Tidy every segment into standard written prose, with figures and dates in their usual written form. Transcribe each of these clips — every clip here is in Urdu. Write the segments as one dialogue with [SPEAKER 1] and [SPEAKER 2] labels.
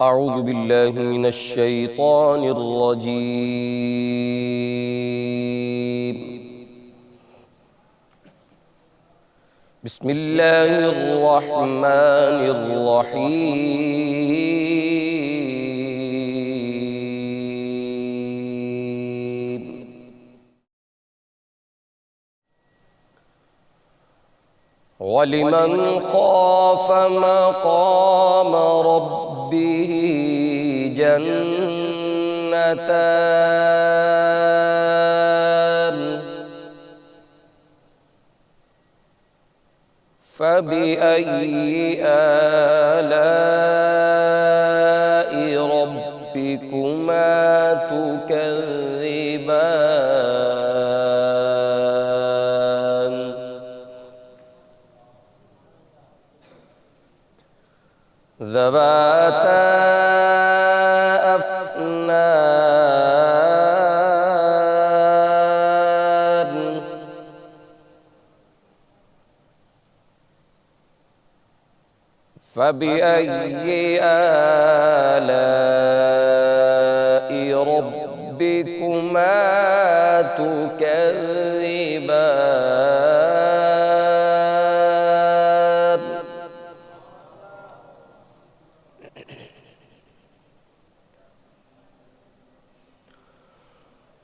[SPEAKER 1] أعوذ بالله من الشيطان الرجيم. بسم الله الرحمن الرحيم. ولمن خاف مقام ربه جنتان فبأي آلاء ربكما تكذبان ذواتا أفنان فبأي آلاء ربكما تكذبان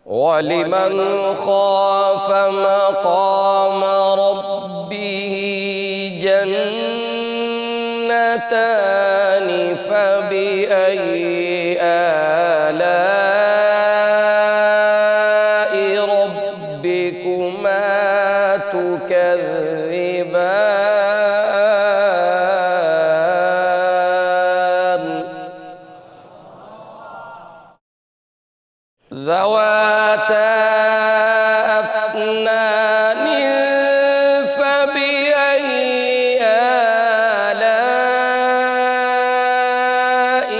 [SPEAKER 1] ولمن خاف مقام ربه جنتان فبأي آلاء ربكما تكذبان ذواتا أفنان فبأي آلاء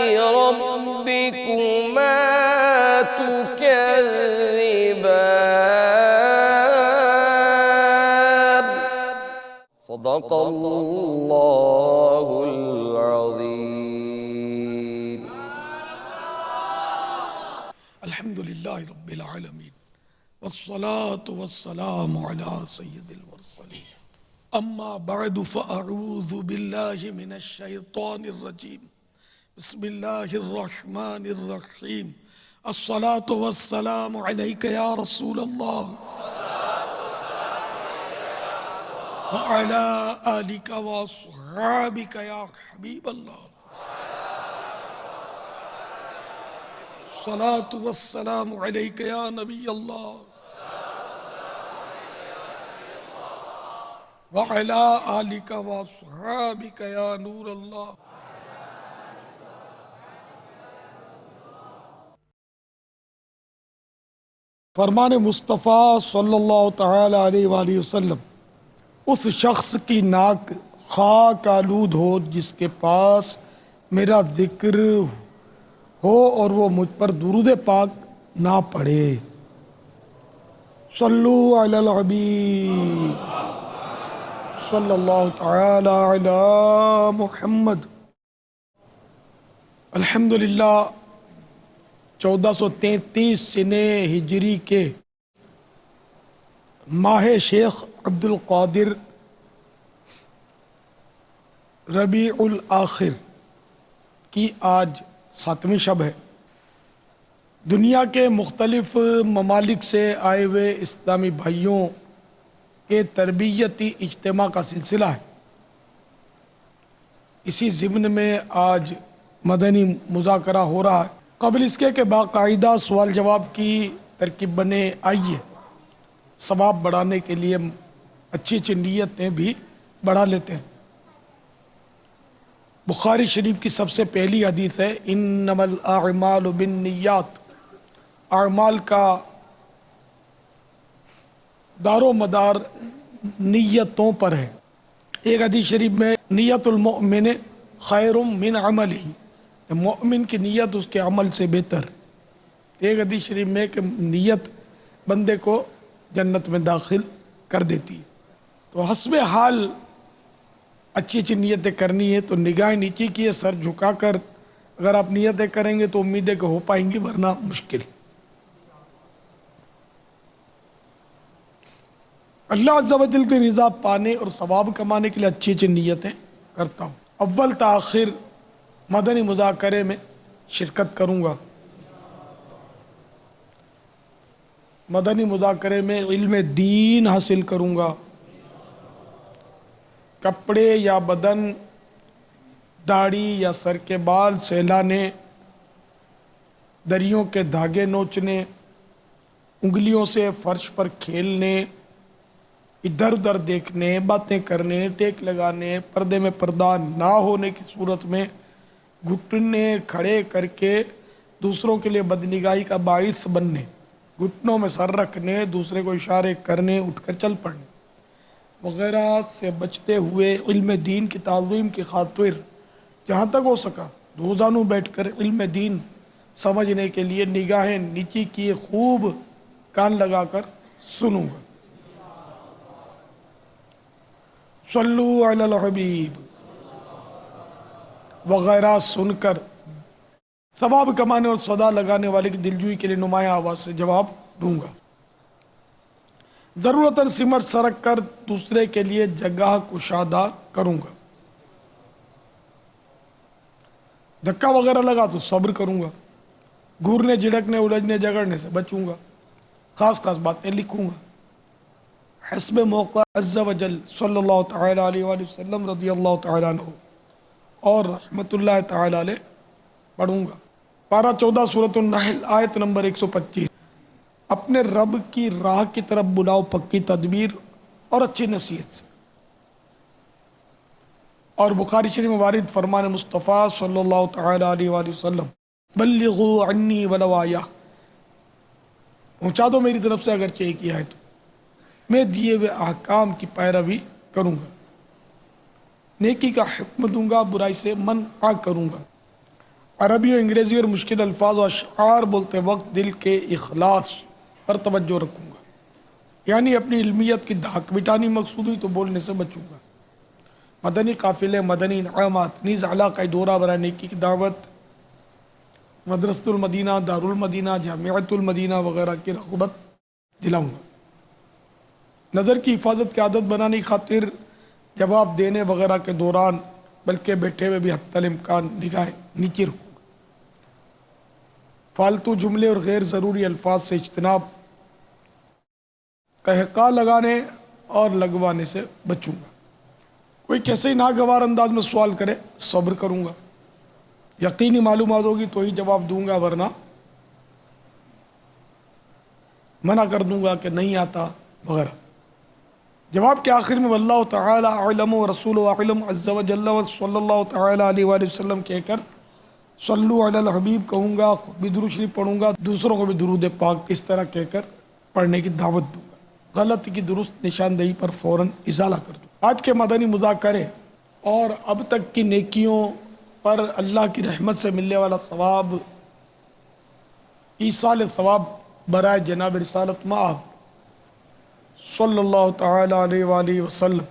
[SPEAKER 1] ربكما تكذبان صدق الله العظيم.
[SPEAKER 2] الحمد لله رب العالمين والصلاة والسلام على سيد المرسلين أما بعد فأعوذ بالله من الشيطان الرجيم بسم الله الرحمن الرحيم الصلاة والسلام عليك يا رسول الله وعلى آلك وأصحابك يا حبيب الله الصلاة والسلام عليك يا نبي الله وعلى آلك وأصحابك يا نور الله. فرمان مصطفیٰ صلی اللہ تعالی علیہ وآلہ وسلم اس شخص کی ناک خاک آلود ہو جس کے پاس میرا ذکر ہو اور وہ مجھ پر درود پاک نہ پڑھے. صلو علی الحبیب صلی اللہ تعالی علی محمد. الحمدللہ 1433 سنہ ہجری کے ماہ شیخ عبد القادر ربیع الآخر کی آج 7ویں شب ہے. دنیا کے مختلف ممالک سے آئے ہوئے اسلامی بھائیوں کے تربیتی اجتماع کا سلسلہ ہے. اسی ضمن میں آج مدنی مذاکرہ ہو رہا ہے. قبل اس کے باقاعدہ سوال جواب کی ترکیب بنے آئیے ثواب بڑھانے کے لیے اچھی اچھی نیتیں بھی بڑھا لیتے ہیں. بخاری شریف کی سب سے پہلی حدیث ہے انما الاعمال بالنیات. اعمال کا دار و مدار نیتوں پر ہے. ایک حدیث شریف میں نیت المؤمن خیر من عملہ، مومن کی نیت اس کے عمل سے بہتر. ایک حدیث شریف میں کہ نیت بندے کو جنت میں داخل کر دیتی ہے. تو حسب حال اچھی اچھی نیتیں کرنی ہے. تو نگاہ نیچی کیے، سر جھکا کر اگر آپ نیتیں کریں گے تو امید ہے کہ ہو پائیں گی، ورنہ مشکل۔ اللہ عز و جل کی رضا پانے اور ثواب کمانے کے لیے اچھی اچھی نیتیں کرتا ہوں۔ اول تاخیر مدنی مذاکرے میں شرکت کروں گا۔ مدنی مذاکرے میں علم دین حاصل کروں گا۔ کپڑے یا بدن، داڑھی یا سر کے بال سہلانے، دریوں کے دھاگے نوچنے، انگلیوں سے فرش پر کھیلنے، ادھر ادھر دیکھنے، باتیں کرنے، ٹیک لگانے، پردے میں پردہ نہ ہونے کی صورت میں گھٹنے کھڑے کر کے دوسروں کے لیے بدنگاہی کا باعث بننے، گھٹنوں میں سر رکھنے، دوسرے کو اشارے کرنے، اٹھ کر چل پڑنے وغیرہ سے بچتے ہوئے علم دین کی تعظیم کی خاطر جہاں تک ہو سکا دو زانوں بیٹھ کر علم دین سمجھنے کے لیے نگاہیں نیچی کیے خوب کان لگا کر سنوں گا۔ صلو علی الحبیب وغیرہ سن کر ثواب کمانے اور صدا لگانے والے کی دلجوئی کے لیے نمایاں آواز سے جواب دوں گا۔ ضرورتاً سمٹ سرک کر دوسرے کے لیے جگہ کشادہ کروں گا۔ دھکا وغیرہ لگا تو صبر کروں گا۔ گھورنے جھڑکنے الجھنے جگڑنے سے بچوں گا۔ خاص خاص باتیں لکھوں گا۔ حسب موقع عز و جل صلی اللہ تعالیٰ علیہ وآلہ وسلم رضی اللہ تعالیٰ عنہ اور رحمت اللہ تعالیٰ علیہ پڑھوں گا۔ پارہ 14 سورۃ النحل آیت نمبر 125۔ اپنے رب کی راہ کی طرف بلاؤ پکی تدبیر اور اچھی نصیحت سے۔ اور بخاری شریف میں وارد فرمان مصطفیٰ صلی اللہ تعالیٰ علیہ وآلہ وسلم بلغوا عنی ولو آیہ، پہنچا دو میری طرف سے اگرچہ ایک ہی ہے تو میں دیے ہوئے احکام کی پیروی کروں گا، نیکی کا حکم دوں گا، برائی سے منع کروں گا۔ عربی و انگریزی اور مشکل الفاظ و اشعار بولتے وقت دل کے اخلاص پر توجہ رکھوں گا، یعنی اپنی علمیت کی دھاک مٹانی مقصود ہوئی تو بولنے سے بچوں گا۔ مدنی قافلے، مدنی انعامات، نیز علاقہ دورہ برائے نیکی کی دعوت، مدرسۃ المدینہ، دار المدینہ، جامعۃ المدینہ وغیرہ کی رغبت دلاؤں گا۔ نظر کی حفاظت کی عادت بنانے کی خاطر جواب دینے وغیرہ کے دوران بلکہ بیٹھے ہوئے بھی حتی الامکان نگاہیں نیچے رکھوں گا۔ فالتو جملے اور غیر ضروری الفاظ سے اجتناب، قہقہ لگانے اور لگوانے سے بچوں گا۔ کوئی کیسے ہی ناگوار انداز میں سوال کرے صبر کروں گا، یقینی معلومات ہوگی تو ہی جواب دوں گا، ورنہ منع کر دوں گا کہ نہیں آتا وغیرہ۔ جواب کے آخر میں واللہ تعالی اعلم و رسول اعلم عز و جل و صلی اللہ تعالی علیہ وآلہ وسلم کہہ کر صلو علی الحبیب کہوں گا، خود بھی درود شریف پڑھوں گا، دوسروں کو بھی درود پاک اس طرح کہہ کر پڑھنے کی دعوت دوں گا۔ غلطی کی درست نشاندہی پر فوراً ازالہ کر دوں۔ آج کے مدنی مذاکرے اور اب تک کی نیکیوں پر اللہ کی رحمت سے ملنے والا ثواب، ایصال ثواب برائے جناب رسالت مآب صلی اللہ تعالی علیہ وآلہ وسلم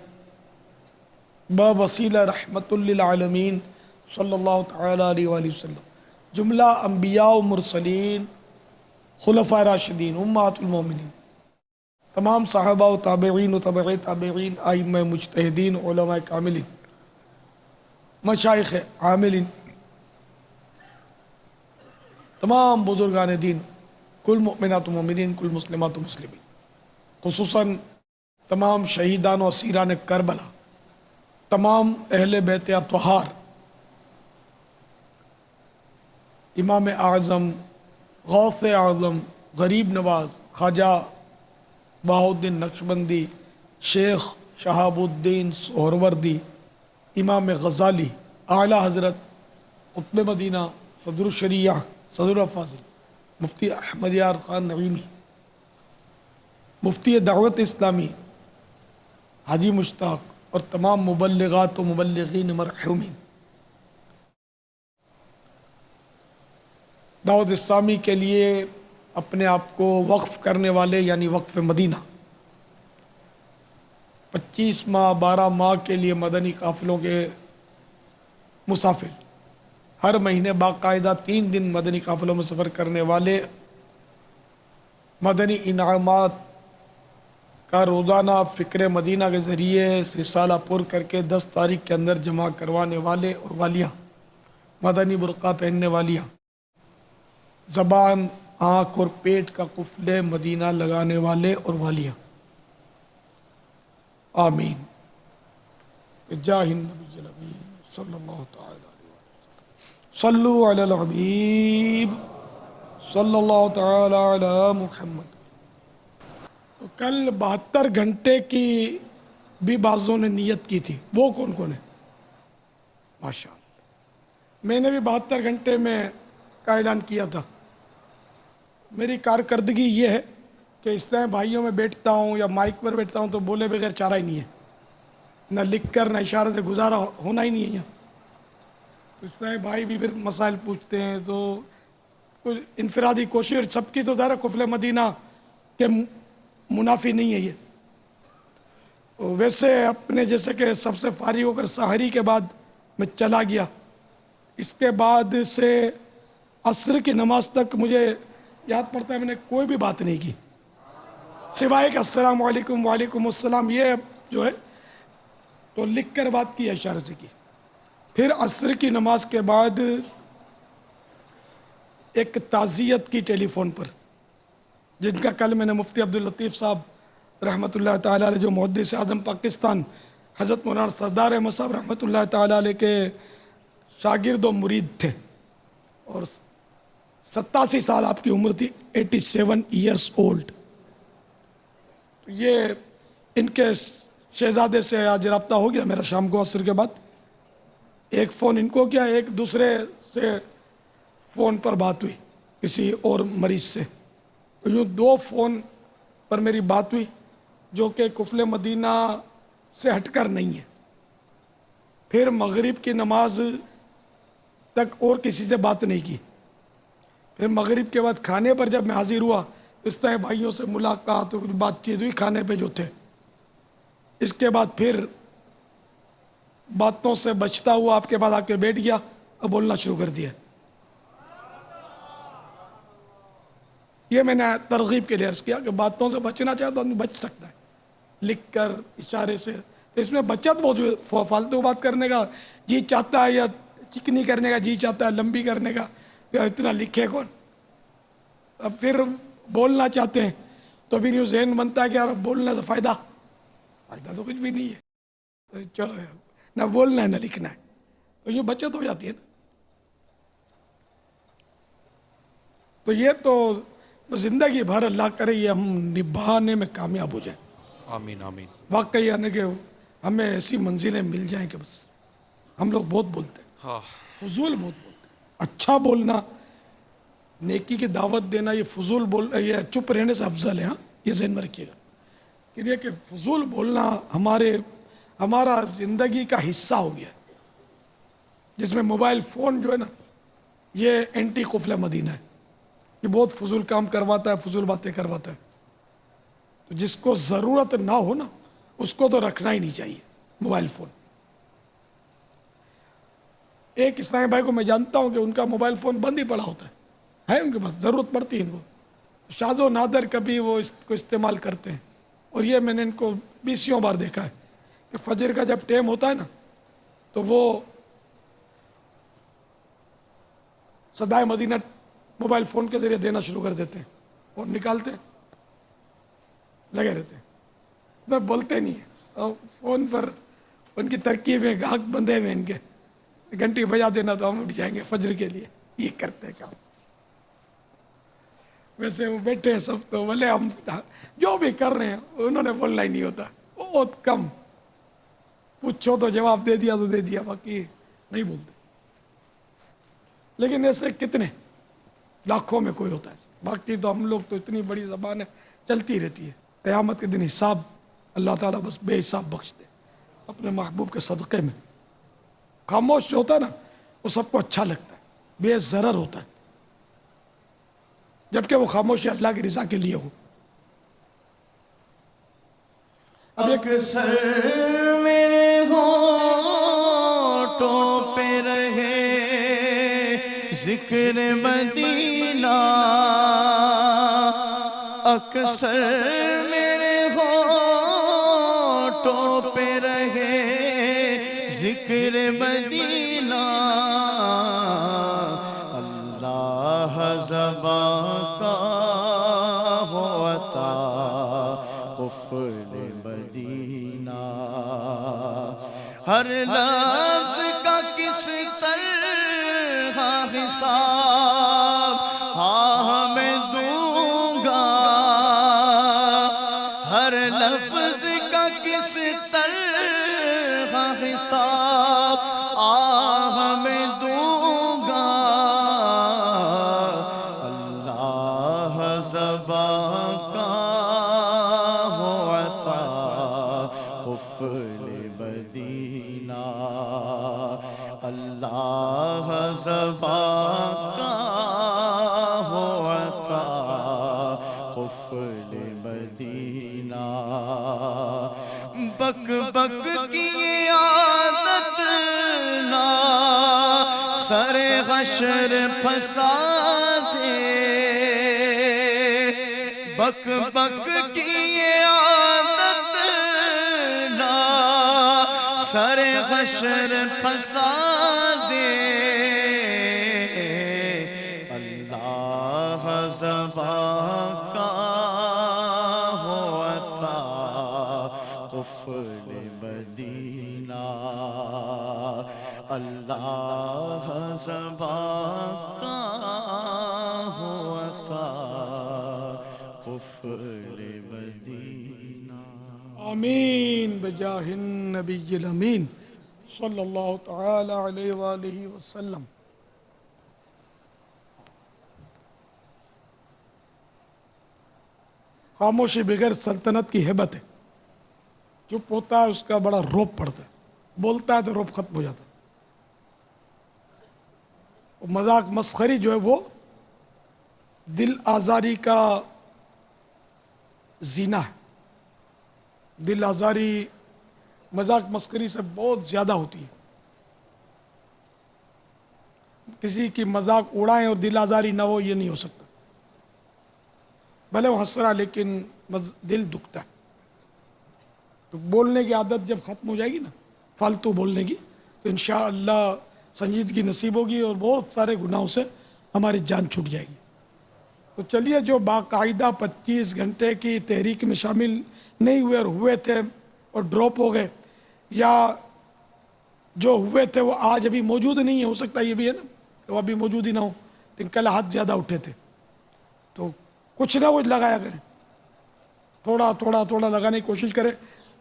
[SPEAKER 2] بوسیلہ رحمت للعالمین صلی اللہ تعالی علیہ وآلہ وسلم، جملہ انبیاء و مرسلین، خلفاء راشدین، امہات المومنین، تمام صحابہ و تابعین و تبع تابعین، ائمہ مجتہدین، علماء کاملین، مشائخ عاملین، تمام بزرگان دین، کل مؤمنات و مومنین، کل مسلمات و مسلمین، خصوصاً تمام شہیدان و اسیران کربلا، تمام اہل بیت اطہار، امام اعظم، غوث اعظم، غریب نواز، خواجہ بہاؤالدین نقشبندی، شیخ شہاب الدین سہروردی، امام غزالی، اعلیٰ حضرت قطب مدینہ، صدر الشریعہ، صدر الفاضل، مفتی احمد یار خان نعیمی، مفتی دعوت اسلامی حاجی مشتاق، اور تمام مبلغات و مبلغین مرحومین، دعوت اسلامی کے لیے اپنے آپ کو وقف کرنے والے، یعنی وقف مدینہ، 25 ماہ 12 ماہ کے لیے مدنی قافلوں کے مسافر، ہر مہینے باقاعدہ 3 دن مدنی قافلوں میں سفر کرنے والے مدنی انعامات کا روزانہ فکر مدینہ کے ذریعے رسالہ پر کر کے 10 تاریخ کے اندر جمع کروانے والے اور والیاں، مدنی برقع پہننے والیاں، زبان، آنکھ اور پیٹ کا قفل مدینہ لگانے والے اور والیاں، آمین جاہ النبی الامین صلی اللہ تعالی علیہ وسلم صلو علی الحبیب صلی اللہ تعالی علی محمد۔ تو کل 72 گھنٹے کی بھی بعضوں نے نیت کی تھی، وہ کون کون ہے؟ ماشاء اللہ، میں نے بھی 72 گھنٹے میں کا اعلان کیا تھا۔ میری کارکردگی یہ ہے کہ اس طرح بھائیوں میں بیٹھتا ہوں یا مائک پر بیٹھتا ہوں تو بولے بغیر چارہ ہی نہیں ہے، نہ لکھ کر نہ اشارے سے گزارا ہونا ہی نہیں ہے یہاں۔ تو اس طرح بھائی بھی پھر مسائل پوچھتے ہیں تو کچھ انفرادی کوشش سب کی تو ظاہر قفل مدینہ کے منافی نہیں ہے یہ۔ ویسے اپنے جیسے کہ سب سے فارغ ہو کر سحری کے بعد میں چلا گیا، اس کے بعد سے عصر کی نماز تک مجھے یاد پڑتا ہے میں نے کوئی بھی بات نہیں کی سوائے کہ السلام علیکم وعلیکم السلام، یہ جو ہے تو لکھ کر بات کی، اشارے سے کی۔ پھر عصر کی نماز کے بعد ایک تعزیت کی ٹیلی فون پر، جن کا کل میں نے مفتی عبداللطیف صاحب رحمۃ اللہ تعالیٰ علیہ جو محدث اعظم پاکستان حضرت مولانا سردار احمد صاحب رحمۃ اللہ تعالیٰ علیہ کے شاگرد و مرید تھے، اور 87 سال آپ کی عمر تھی، 87 ایئرس اولڈ۔ تو یہ ان کے شہزادے سے آج رابطہ ہو گیا میرا شام کو عصر کے بعد، ایک فون ان کو کیا، ایک دوسرے سے فون پر بات ہوئی کسی اور مریض سے، یوں 2 فون پر میری بات ہوئی جو کہ قفل مدینہ سے ہٹ کر نہیں ہے۔ پھر مغرب کی نماز تک اور کسی سے بات نہیں کی۔ پھر مغرب کے بعد کھانے پر جب میں حاضر ہوا، اس طرح بھائیوں سے ملاقات اور بات چیت ہوئی کھانے پہ جو تھے۔ اس کے بعد پھر باتوں سے بچتا ہوا آپ کے بعد آ کے بیٹھ گیا اور بولنا شروع کر دیا۔ یہ میں نے ترغیب کے لیے عرض کیا کہ باتوں سے بچنا چاہے تو آدمی بچ سکتا ہے، لکھ کر اشارے سے۔ اس میں بچت موجود ہے، فالتو بات کرنے کا جی چاہتا ہے یا چکنی کرنے کا جی چاہتا ہے، لمبی کرنے کا یا اتنا لکھے کون۔ اب پھر بولنا چاہتے ہیں تو پھر یوں ذہن بنتا ہے کہ یار بولنے سے فائدہ تو کچھ بھی نہیں ہے، چلو یار نہ بولنا ہے نہ لکھنا ہے، تو یوں بچت ہو جاتی ہے نا۔ تو یہ تو زندگی بھر اللہ کرے یہ ہم نبھانے میں کامیاب ہو جائیں،
[SPEAKER 3] آمین آمین۔
[SPEAKER 2] واقعی یعنی کہ ہمیں ایسی منزلیں مل جائیں کہ بس۔ ہم لوگ بہت بولتے ہیں،
[SPEAKER 3] ہاں
[SPEAKER 2] فضول بہت بولتے ہیں۔ اچھا بولنا، نیکی کی دعوت دینا، یہ فضول یہ چپ رہنے سے افضل ہے، ہاں یہ ذہن میں رکھیے گا کہ یہ کہ فضول بولنا ہمارا زندگی کا حصہ ہو گیا ہے، جس میں موبائل فون جو ہے نا یہ اینٹی قفل مدینہ ہے، یہ بہت فضول کام کرواتا ہے، فضول باتیں کرواتا ہے۔ تو جس کو ضرورت نہ ہو نا اس کو تو رکھنا ہی نہیں چاہیے موبائل فون۔ ایک اسلامی بھائی کو میں جانتا ہوں کہ ان کا موبائل فون بند ہی پڑا ہوتا ہے ان کے پاس، ضرورت پڑتی ہے ان کو، شاذ و نادر کبھی وہ اس کو استعمال کرتے ہیں۔ اور یہ میں نے ان کو 20 بار دیکھا ہے کہ فجر کا جب ٹائم ہوتا ہے نا تو وہ صدائے مدینہ موبائل فون کے ذریعے دینا شروع کر دیتے ہیں، فون نکالتے ہیں لگے رہتے ہیں، میں بولتے نہیں ہیں، اور فون پر ان کی ترکیبیں گاہک بندے ہوئے ان کے، گھنٹی بجا دینا تو ہم اٹھ جائیں گے فجر کے لیے، یہ کرتے ہیں کام۔ ویسے وہ بیٹھے ہیں سب تو بولے ہم جو بھی کر رہے ہیں انہوں نے بولنا ہی نہیں ہوتا، بہت کم، پوچھو تو جواب دے دیا تو دے دیا، باقی نہیں بولتے۔ لیکن ایسے کتنے لاکھوں میں کوئی ہوتا ہے، باقی تو ہم لوگ تو اتنی بڑی زبان ہے چلتی رہتی ہے۔ قیامت کے دن حساب اللہ تعالیٰ بس بے حساب بخش دے اپنے محبوب کے صدقے میں۔ خاموش جو ہوتا ہے نا وہ سب کو اچھا لگتا ہے، بے ضرر ہوتا ہے، جبکہ وہ خاموشی اللہ کی رضا کے لیے ہو۔ اب ایک
[SPEAKER 3] اکثر میرے ہونٹوں پہ رہے ذکر مدینہ اکثر میرے ہونٹوں پہ رہے، ذکر مدینہ اللہ زبان کا ہو عطا قفل مدینہ، ہر لفظ کا کس طرح حساب ہاں میں دوں گا، ہر لفظ کا کس طرح حساب آہ میں دوں گا، اللہ زبان کا ہو عطا قفل مدینہ، اللہ زبان کا ہو عطا قفل مدینہ، بک بک کی عادت نہ سر حشر پھنسا دے، بک بک کی عادت نہ سر حشر پھنسا دے، اللہ زبان کا ہو عطا قفل مدینہ، اللہ زبان کا ہو عطا قفل مدینہ۔
[SPEAKER 2] آمین بجاہ النبی الامین صلی اللہ تعالی علیہ وآلہ وسلم۔ خاموشی بغیر سلطنت کی ہیبت ہے، چپ ہوتا ہے اس کا بڑا روب پڑتا ہے، بولتا ہے تو روب ختم ہو جاتا ہے۔ مذاق مسخری جو ہے وہ دل آزاری کا زینہ ہے، دل آزاری مذاق مسخری سے بہت زیادہ ہوتی ہے۔ کسی کی مذاق اڑائیں اور دل آزاری نہ ہو، یہ نہیں ہو سکتا، بھلے وہ ہنس رہا لیکن دل دکھتا ہے۔ تو بولنے کی عادت جب ختم ہو جائے گی نا، فالتو بولنے کی، تو انشاءاللہ سنجیدگی نصیب ہوگی اور بہت سارے گناہوں سے ہماری جان چھوٹ جائے گی۔ تو چلیے، جو باقاعدہ 25 گھنٹے کی تحریک میں شامل نہیں ہوئے اور ہوئے تھے اور ڈراپ ہو گئے، یا جو ہوئے تھے وہ آج ابھی موجود نہیں ہے، ہو سکتا ہے یہ بھی ہے نا کہ وہ ابھی موجود ہی نہ ہو، لیکن کل ہاتھ زیادہ اٹھے تھے، تو کچھ نہ کچھ لگایا کریں، تھوڑا تھوڑا تھوڑا لگانے کی کوشش کریں،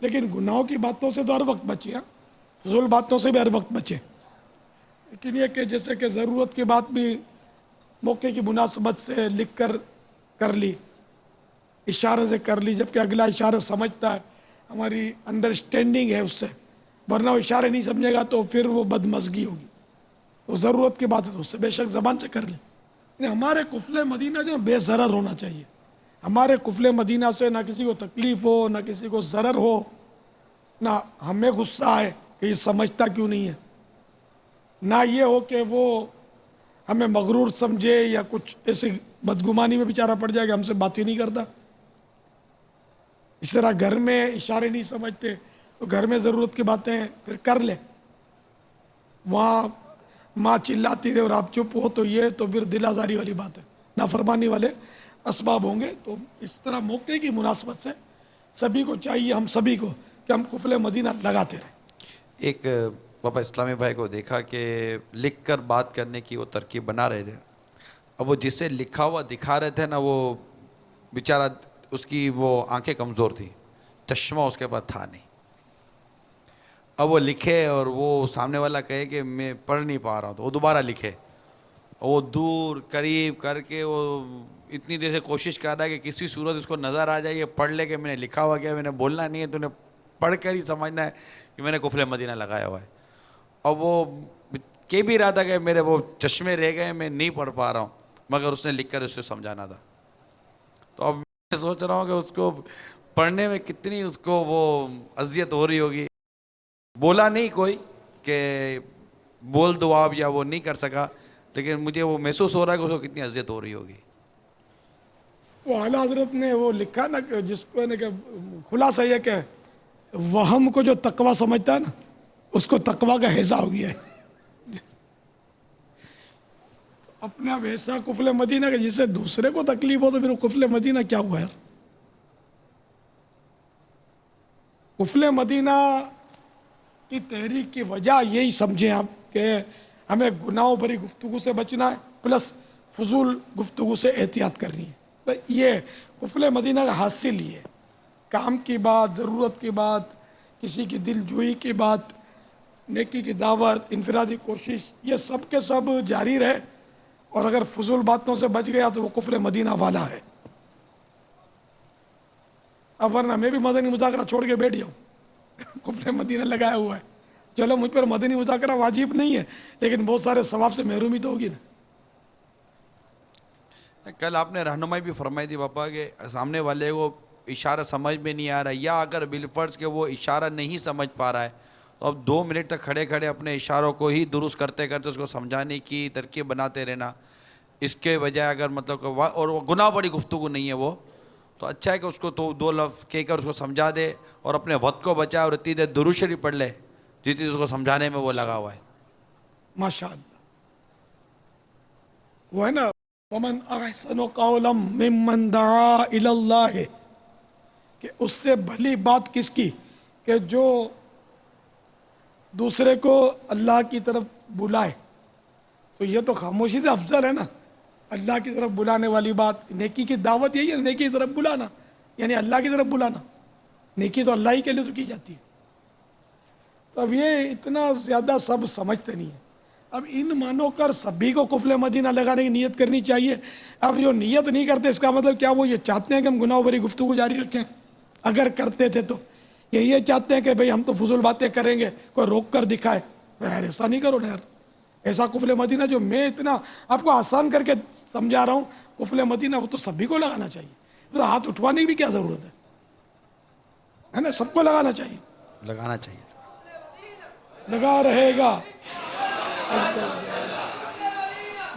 [SPEAKER 2] لیکن گناہوں کی باتوں سے تو ہر وقت بچے، فضول باتوں سے بھی ہر وقت بچے، لیکن یہ کہ جیسے کہ ضرورت کی بات بھی موقع کی مناسبت سے لکھ کر لی، اشارے سے کر لی، جبکہ اگلا اشارہ سمجھتا ہے، ہماری انڈرسٹینڈنگ ہے اس سے، ورنہ وہ اشارے نہیں سمجھے گا تو پھر وہ بدمزگی ہوگی۔ تو ضرورت کی بات ہے تو اس سے بے شک زبان سے کر لیں، یعنی ہمارے قفل مدینہ جو بے ضرر ہونا چاہیے، ہمارے قفل مدینہ سے نہ کسی کو تکلیف ہو، نہ کسی کو ضرر ہو، نہ ہمیں غصہ آئے کہ یہ سمجھتا کیوں نہیں ہے، نہ یہ ہو کہ وہ ہمیں مغرور سمجھے یا کچھ ایسی بدگمانی میں بیچارہ پڑ جائے کہ ہم سے بات ہی نہیں کرتا۔ اس طرح گھر میں اشارے نہیں سمجھتے تو گھر میں ضرورت کی باتیں پھر کر لیں، وہاں ماں چلاتی رہے اور آپ چپ ہو تو یہ تو پھر دل آزاری والی بات ہے، نافرمانی والے اسباب ہوں گے۔ تو اس طرح موقع کی مناسبت سے سبھی کو چاہیے، ہم سبھی کو، کہ ہم قفل مدینہ لگاتے رہیں۔
[SPEAKER 4] ایک پاپا اسلامی بھائی کو دیکھا کہ لکھ کر بات کرنے کی وہ ترکیب بنا رہے تھے، اب وہ جسے لکھا ہوا دکھا رہے تھے نا، وہ بیچارہ اس کی وہ آنکھیں کمزور تھی، چشمہ اس کے پاس تھا نہیں، اب وہ لکھے اور وہ سامنے والا کہے کہ میں پڑھ نہیں پا رہا ہوں، تو وہ دوبارہ لکھے، وہ دور قریب کر کے وہ اتنی دیر سے کوشش کر رہا ہے کہ کسی صورت اس کو نظر آ جائے، یہ پڑھ لے کہ میں نے لکھا ہوا کیا، میں نے بولنا نہیں ہے، تو نے پڑھ کر ہی سمجھنا ہے کہ میں نے قفل مدینہ لگایا ہوا ہے۔ اب وہ کہہ بھی رہا تھا کہ میرے وہ چشمے رہ گئے، میں نہیں پڑھ پا رہا ہوں، مگر اس نے لکھ کر اسے سمجھانا تھا۔ تو اب میں سوچ رہا ہوں کہ اس کو پڑھنے میں کتنی اس کو وہ اذیت ہو رہی ہوگی۔ بولا نہیں کوئی کہ بول دو آپ، یا وہ نہیں کر سکا، لیکن مجھے وہ محسوس ہو رہا ہے کہ اس کو کتنی اذیت ہو رہی ہوگی.
[SPEAKER 2] وہ اعلیٰ حضرت نے وہ لکھا نا کہ جس کو کہ خلاصہ یہ کہ وہم کو جو تقوی سمجھتا ہے نا اس کو تقوی کا ہیضہ ہو گیا ہے. اپنے آپ ایسا قفل مدینہ کہ جس سے دوسرے کو تکلیف ہو تو پھر قفل مدینہ کیا ہوا یار. قفل مدینہ کی تحریک کی وجہ یہی سمجھیں آپ کہ ہمیں گناہوں بھری گفتگو سے بچنا ہے پلس فضول گفتگو سے احتیاط کرنی ہے. یہ قفل مدینہ کا حاصل یہ ہے. کام کی بات، ضرورت کی بات، کسی کی دل جوئی کی بات، نیکی کی دعوت، انفرادی کوشش، یہ سب کے سب جاری رہے. اور اگر فضول باتوں سے بچ گیا تو وہ قفل مدینہ والا ہے. اب ورنہ میں بھی مدنی مذاکرہ چھوڑ کے بیٹھ جاؤں، قفل مدینہ لگایا ہوا ہے. چلو مجھ پر مدنی مذاکرہ واجب نہیں ہے لیکن بہت سارے ثواب سے محرومی تو ہوگی نا.
[SPEAKER 4] کل آپ نے رہنمائی بھی فرمائی تھی پاپا کہ سامنے والے کو اشارہ سمجھ میں نہیں آ رہا، یا اگر بالفرض کہ وہ اشارہ نہیں سمجھ پا رہا ہے تو اب 2 منٹ تک کھڑے کھڑے اپنے اشاروں کو ہی درست کرتے کرتے اس کو سمجھانے کی ترکیب بناتے رہنا. اس کے بجائے اگر مطلب کہ اور وہ گناہ بڑی گفتگو نہیں ہے وہ تو اچھا ہے کہ اس کو تو 2 لفظ کہہ کر اس کو سمجھا دے اور اپنے وقت کو بچائے اور اتنی دیر درود شریف پڑھ لے جتنی اس کو سمجھانے میں وہ لگا ہوا ہے.
[SPEAKER 2] ماشاء اللہ وہ ہے نا ومن احسن قولا ممن دعا الی اللہ، کہ اس سے بھلی بات کس کی کہ جو دوسرے کو اللہ کی طرف بلائے. تو یہ تو خاموشی سے افضل ہے نا. اللہ کی طرف بلانے والی بات، نیکی کی دعوت یہی ہے، نیکی کی طرف بلانا یعنی اللہ کی طرف بلانا. نیکی تو اللہ ہی کے لیے تو کی جاتی ہے. تو اب یہ اتنا زیادہ سب سمجھتے نہیں ہیں. اب ان مانو کر سبھی کو قفل مدینہ لگانے کی نیت کرنی چاہیے. اب جو نیت نہیں کرتے اس کا مطلب کیا وہ یہ چاہتے ہیں کہ ہم گناہ بھری گفتگو جاری رکھیں؟ اگر کرتے تھے تو یہ چاہتے ہیں کہ بھئی ہم تو فضول باتیں کریں گے، کوئی روک کر دکھائے. یار ایسا نہیں کرو نا یار. ایسا قفل مدینہ جو میں اتنا آپ کو آسان کر کے سمجھا رہا ہوں، قفل مدینہ وہ تو سبھی کو لگانا چاہیے. تو ہاتھ اٹھوانے کی بھی کیا ضرورت ہے نا؟ سب کو لگانا چاہیے.
[SPEAKER 4] لگانا چاہیے.
[SPEAKER 2] لگا رہے گا،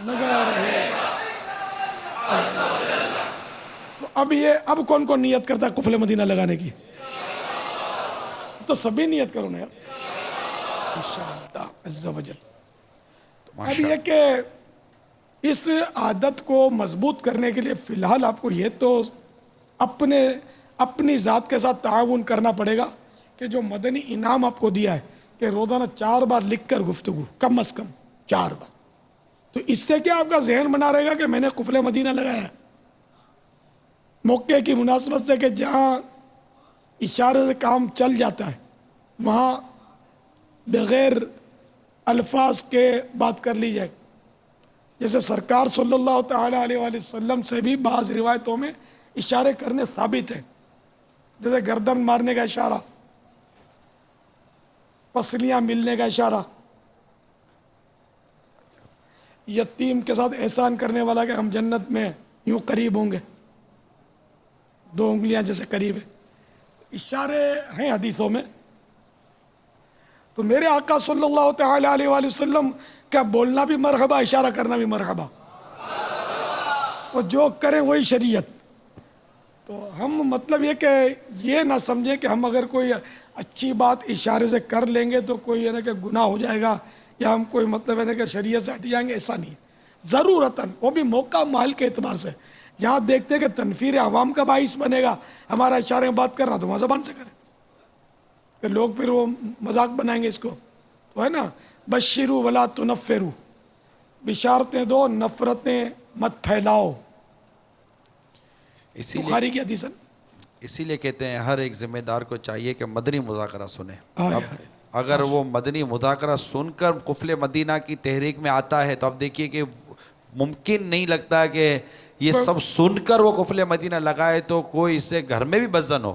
[SPEAKER 2] لگا رہے گا. تو اب کون کون نیت کرتا ہے قفل مدینہ لگانے کی؟ تو سبھی نیت کرو نا یار انشاءاللہ عز و جل. اب یہ کہ اس عادت کو مضبوط کرنے کے لیے فی الحال آپ کو یہ تو اپنی ذات کے ساتھ تعاون کرنا پڑے گا کہ جو مدنی انعام آپ کو دیا ہے کہ روزانہ 4 بار لکھ کر گفتگو، کم از کم 4 بار. تو اس سے کیا آپ کا ذہن بنا رہے گا کہ میں نے قفل مدینہ لگایا ہے. موقع کی مناسبت سے کہ جہاں اشارے سے کام چل جاتا ہے وہاں بغیر الفاظ کے بات کر لی جائے. جیسے سرکار صلی اللہ تعالیٰ علیہ وآلہ وسلم سے بھی بعض روایتوں میں اشارے کرنے ثابت ہیں، جیسے گردن مارنے کا اشارہ، پسلیاں ملنے کا اشارہ، یتیم کے ساتھ احسان کرنے والا کہ ہم جنت میں یوں قریب ہوں گے، 2 انگلیاں جیسے قریب ہے. اشارے ہیں حدیثوں میں. تو میرے آقا صلی اللہ تعالیٰ علیہ وآلہ وسلم کا بولنا بھی مرحبا، اشارہ کرنا بھی مرحبا، اور جو کریں وہی شریعت. تو ہم مطلب یہ کہ یہ نہ سمجھیں کہ ہم اگر کوئی اچھی بات اشارے سے کر لیں گے تو کوئی ہے نا کہ گناہ ہو جائے گا یا ہم کوئی مطلب ہے نا کہ شریعت سے ہٹ جائیں گے. ایسا نہیں. ضرورتاً وہ بھی موقع محل کے اعتبار سے یہاں دیکھتے ہیں کہ تنفیر عوام کا باعث بنے گا ہمارا اشارے میں بات کرنا، تو وہاں زبان سے کریں کہ لوگ پھر وہ مذاق بنائیں گے اس کو. تو ہے نا بشروا ولا تنفروا، بشارتیں دو نفرتیں مت پھیلاؤ. بخاری کی حدیث ہے.
[SPEAKER 4] اسی لیے کہتے ہیں ہر ایک ذمہ دار کو چاہیے کہ مدنی مذاکرہ سنیں. اگر وہ مدنی مذاکرہ سن کر قفل مدینہ کی تحریک میں آتا ہے تو اب دیکھیے کہ ممکن نہیں لگتا کہ یہ سب سن کر وہ قفل مدینہ لگائے تو کوئی اس سے گھر میں بھی بدزن ہو،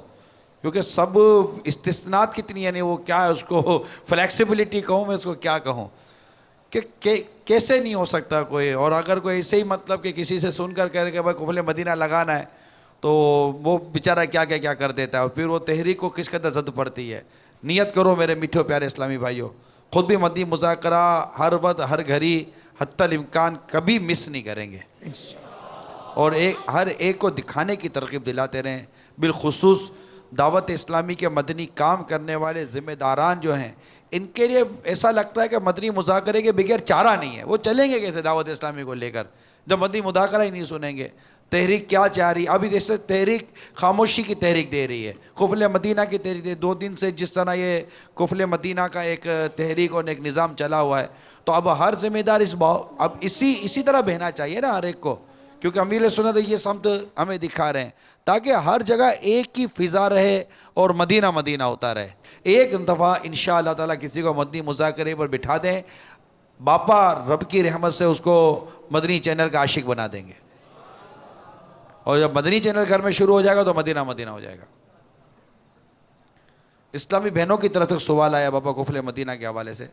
[SPEAKER 4] کیونکہ سب استثناءات کتنی یعنی وہ کیا ہے اس کو فلیکسیبلٹی کہوں میں اس کو کیا کہوں کہ کیسے نہیں ہو سکتا کوئی. اور اگر کوئی ایسے ہی مطلب کہ کسی سے سن کر کہہ کہ بھائی قفل مدینہ لگانا ہے تو وہ بیچارہ کیا کر دیتا ہے اور پھر وہ تحریک کو کس قدر زد پڑتی ہے. نیت کرو میرے میٹھو پیارے اسلامی بھائیوں، خود بھی مدنی مذاکرہ ہر وقت ہر گھڑی حتی الامکان کبھی مس نہیں کریں گے، اور ہر ایک کو دکھانے کی ترغیب دلاتے رہیں، بالخصوص دعوت اسلامی کے مدنی کام کرنے والے ذمہ داران جو ہیں، ان کے لیے ایسا لگتا ہے کہ مدنی مذاکرے کے بغیر چارہ نہیں ہے، وہ چلیں گے کیسے دعوت اسلامی کو لے کر جب مدنی مذاکرہ ہی نہیں سنیں گے؟ تحریک کیا چاہ رہی؟ ابھی جیسے تحریک خاموشی کی تحریک دے رہی ہے، قفل مدینہ کی تحریک دے، 2 دن سے جس طرح یہ قفل مدینہ کا ایک تحریک اور ایک نظام چلا ہوا ہے، تو اب ہر ذمہ دار اب اسی طرح بہنا چاہیے نا ہر ایک کو، کیونکہ امیر سنت یہ سمت ہمیں دکھا رہے ہیں تاکہ ہر جگہ ایک ہی فضا رہے اور مدینہ مدینہ ہوتا رہے۔ ایک دفعہ انشاءاللہ تعالیٰ کسی کو مدنی مذاکرے پر بٹھا دیں، باپا رب کی رحمت سے اس کو مدنی چینل کا عاشق بنا دیں گے، اور جب مدنی چینل گھر میں شروع ہو جائے گا تو مدینہ مدینہ ہو جائے گا۔ اسلامی بہنوں کی طرف سے سوال آیا باپا قفل مدینہ کے حوالے سے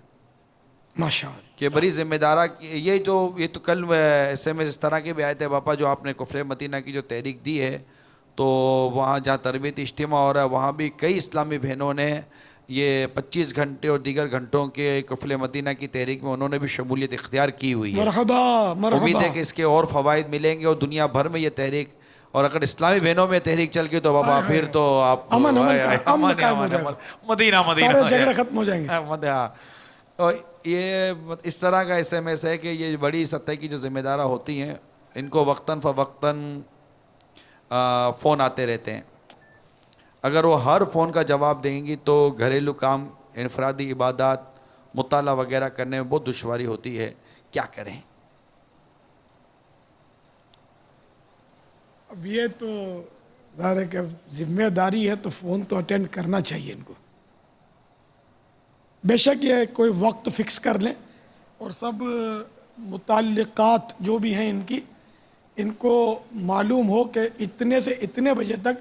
[SPEAKER 2] ماشاءاللہ
[SPEAKER 4] کہ بڑی ذمہ دارہ، یہ تو کل ایسے میں اس طرح کے بھی آئے تھے باپا، جو آپ نے قفل مدینہ کی جو تحریک دی ہے، تو وہاں جہاں تربیتی اجتماع ہو رہا ہے وہاں بھی کئی اسلامی بہنوں نے یہ 25 گھنٹے اور دیگر گھنٹوں کے قفل مدینہ کی تحریک میں انہوں نے بھی شمولیت اختیار کی ہوئی ہے۔
[SPEAKER 2] مرحبا
[SPEAKER 4] امید ہے کہ اس کے اور فوائد ملیں گے، اور دنیا بھر میں یہ تحریک، اور اگر اسلامی بہنوں میں تحریک چل کے تو بابا پھر تو آپ
[SPEAKER 2] امن قائم ہو جائے گا،
[SPEAKER 4] مدینہ مدینہ
[SPEAKER 2] سارے جھگڑے ختم ہو جائیں گے۔
[SPEAKER 4] اور یہ اس طرح کا SMS ہے کہ یہ بڑی سطح کی جو ذمہ دارہ ہوتی ہیں ان کو وقتاً فوقتاً فون آتے رہتے ہیں، اگر وہ ہر فون کا جواب دیں گی تو گھریلو کام، انفرادی عبادات، مطالعہ وغیرہ کرنے میں بہت دشواری ہوتی ہے، کیا کریں؟
[SPEAKER 2] اب یہ تو ظاہر ہے کہ ذمہ داری ہے تو فون تو اٹینڈ کرنا چاہیے ان کو، بے شک یہ کوئی وقت فکس کر لیں، اور سب متعلقات جو بھی ہیں ان کو معلوم ہو کہ اتنے سے اتنے بجے تک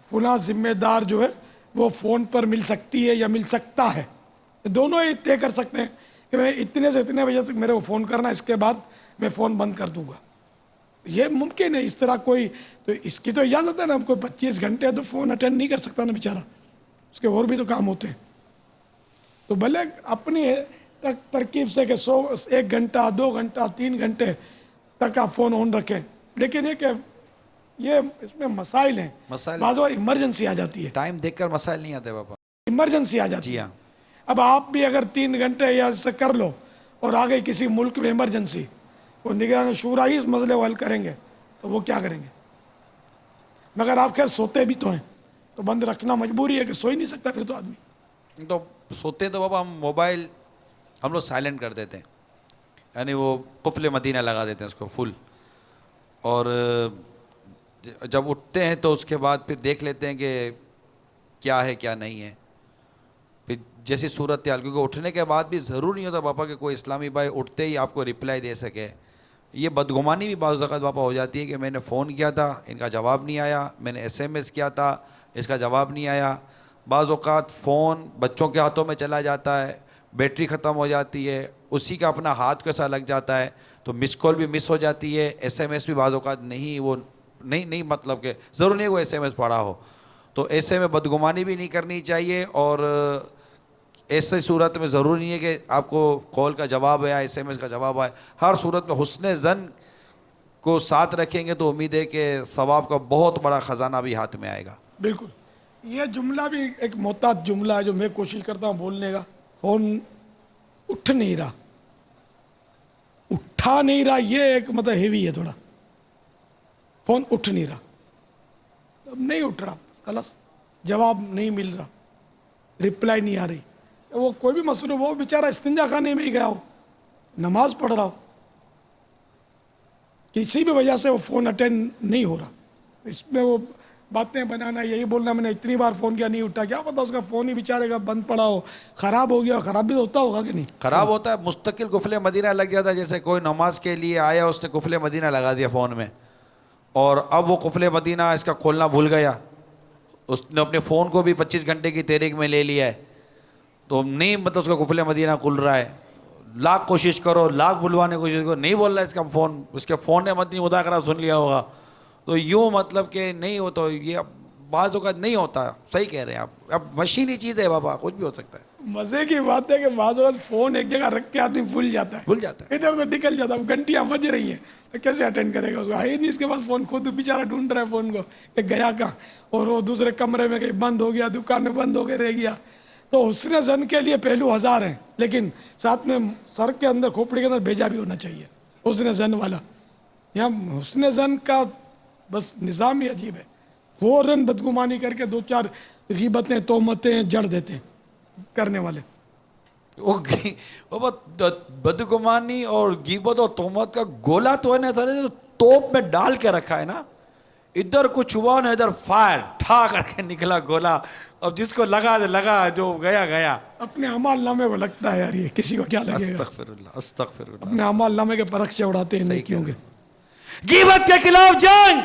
[SPEAKER 2] فلاں ذمہ دار جو ہے وہ فون پر مل سکتی ہے یا مل سکتا ہے، دونوں ہی طے کر سکتے ہیں کہ میں اتنے سے اتنے بجے تک میرے کو فون کرنا، اس کے بعد میں فون بند کر دوں گا۔ یہ ممکن ہے، اس طرح کوئی تو اس کی تو اجازت ہے نا، کوئی 25 گھنٹے تو فون اٹینڈ نہیں کر سکتا نا بیچارہ، اس کے اور بھی تو کام ہوتے ہیں، تو بھلے اپنی ترکیب سے کہ 1 گھنٹہ 2 گھنٹہ 3 گھنٹے تک آپ فون آن رکھیں، لیکن یہ کہ یہ اس میں مسائل ہیں، بعض وقت ایمرجنسی آ جاتی ہے،
[SPEAKER 4] ٹائم دیکھ کر مسائل نہیں آتے باپا،
[SPEAKER 2] ایمرجنسی آ جاتی ہے۔ اب آپ بھی اگر 3 گھنٹے یا سے کر لو اور آگے کسی ملک میں ایمرجنسی، وہ نگران شورا ہی اس مسئلے کو حل کریں گے تو وہ کیا کریں گے؟ مگر آپ خیر سوتے بھی تو ہیں، تو بند رکھنا مجبوری ہے کہ سو ہی نہیں سکتا پھر تو آدمی،
[SPEAKER 4] تو سوتے تو بابا ہم موبائل ہم لوگ سائلنٹ کر دیتے ہیں، یعنی وہ قفل مدینہ لگا دیتے ہیں اس کو فل، اور جب اٹھتے ہیں تو اس کے بعد پھر دیکھ لیتے ہیں کہ کیا ہے کیا نہیں ہے، پھر جیسی صورتحال، کیونکہ اٹھنے کے بعد بھی ضرور نہیں ہوتا باپا کہ کوئی اسلامی بھائی اٹھتے ہی آپ کو رپلائی دے سکے، یہ بدگمانی بھی بعض اوقات باپا ہو جاتی ہے کہ میں نے فون کیا تھا ان کا جواب نہیں آیا، میں نے SMS کیا تھا اس کا جواب نہیں آیا، بعض اوقات فون بچوں کے ہاتھوں میں چلا جاتا ہے، بیٹری ختم ہو جاتی ہے، اسی کا اپنا ہاتھ کیسا لگ جاتا ہے، تو مس کال بھی مس ہو جاتی ہے، SMS بھی بعض اوقات نہیں مطلب کہ ضرور نہیں وہ SMS پڑھا ہو، تو ایسے میں بدگمانی بھی نہیں کرنی چاہیے، اور ایسے صورت میں ضروری نہیں ہے کہ آپ کو کال کا جواب آیا SMS کا جواب آئے، ہر صورت میں حسن ظن کو ساتھ رکھیں گے تو امید ہے کہ ثواب کا بہت بڑا خزانہ بھی ہاتھ میں آئے گا۔
[SPEAKER 2] بالکل، یہ جملہ بھی ایک محتاط جملہ ہے جو میں کوشش کرتا ہوں بولنے کا، فون اٹھ نہیں رہا، اٹھا نہیں رہا، یہ ایک مطلب ہیوی ہے تھوڑا، فون اٹھ نہیں رہا، اب نہیں اٹھ رہا، خلاص جواب نہیں مل رہا، رپلائی نہیں آ رہی، وہ کوئی بھی مصروف ہو، بیچارہ استنجا خانے میں ہی گیا ہو، نماز پڑھ رہا ہو، کسی بھی وجہ سے وہ فون اٹینڈ نہیں ہو رہا، اس میں وہ باتیں بنانا، یہی بولنا میں نے اتنی بار فون کیا نہیں اٹھا، کیا پتہ اس کا فون ہی بیچارے کا بند پڑا ہو، خراب ہو گیا، خراب بھی ہوتا ہوگا کہ نہیں؟
[SPEAKER 4] خراب ہوتا ہے، مستقل قفل مدینہ لگ گیا تھا، جیسے کوئی نماز کے لیے آیا اس نے قفل مدینہ لگا دیا فون میں، اور اب وہ قفل مدینہ اس کا کھولنا بھول گیا، اس نے اپنے فون کو بھی 25 گھنٹے کی تحریک میں لے لیا ہے، تو نہیں مطلب اس کا قفل مدینہ کھل رہا ہے، لاکھ کوشش کرو، لاکھ بلوانے کی کوشش کرو، نہیں بول رہا ہے اس کا فون، اس کے فون نے مدنی مذاکرہ سن لیا ہوگا، تو یوں مطلب کہ نہیں ہو، تو یہ بعض اوقات نہیں ہوتا. صحیح کہہ رہے ہیں آپ. اب مشینی چیز ہے بابا, کچھ بھی ہو سکتا ہے.
[SPEAKER 2] مزے کی بات ہے کہ بعض وقت فون ایک جگہ رکھ کے آدمی بھول جاتا ہے,
[SPEAKER 4] بھول جاتا ہے.
[SPEAKER 2] ادھر ادھر نکل جاتا ہے, گھنٹیاں بج رہی ہیں, تو کیسے اٹینڈ کرے گا اس کو, ہے ہی نہیں اس کے پاس فون, خود بیچارہ ڈھونڈ رہا ہے فون کو کہ گیا کہاں, اور وہ دوسرے کمرے میں کہیں بند ہو گیا, دکان میں بند ہو کے رہ گیا. تو حسن زن کے لیے پہلو ہزار ہیں, لیکن ساتھ میں سر کے اندر, کھوپڑی کے اندر بھیجا بھی ہونا چاہیے حسن زن والا. یہاں حسن زن کا بس نظام ہی عجیب ہے. فوراً بدگمانی کر کے 2-4 غیبتیں تہمتیں جڑ دیتے ہیں کرنے والے.
[SPEAKER 4] وہ بدگمانی اور غیبت اور تہمت کا گولا تو ہے نا سر, توپ میں ڈال کے رکھا ہے نا, ادھر کچھ ہوا نا ادھر فائر ٹھا کر کے نکلا گولا, اب جس کو لگا دے لگا, جو گیا گیا.
[SPEAKER 2] اپنے اعمال نامے کو لگتا ہے یار یہ کسی کو کیا لگے گا.
[SPEAKER 4] استغفر اللہ, استغفر اللہ.
[SPEAKER 2] اپنے اعمال نامے کے پرخچے اڑاتے ہیں نیکیوں کے.
[SPEAKER 4] غیبت کے خلاف جنگ,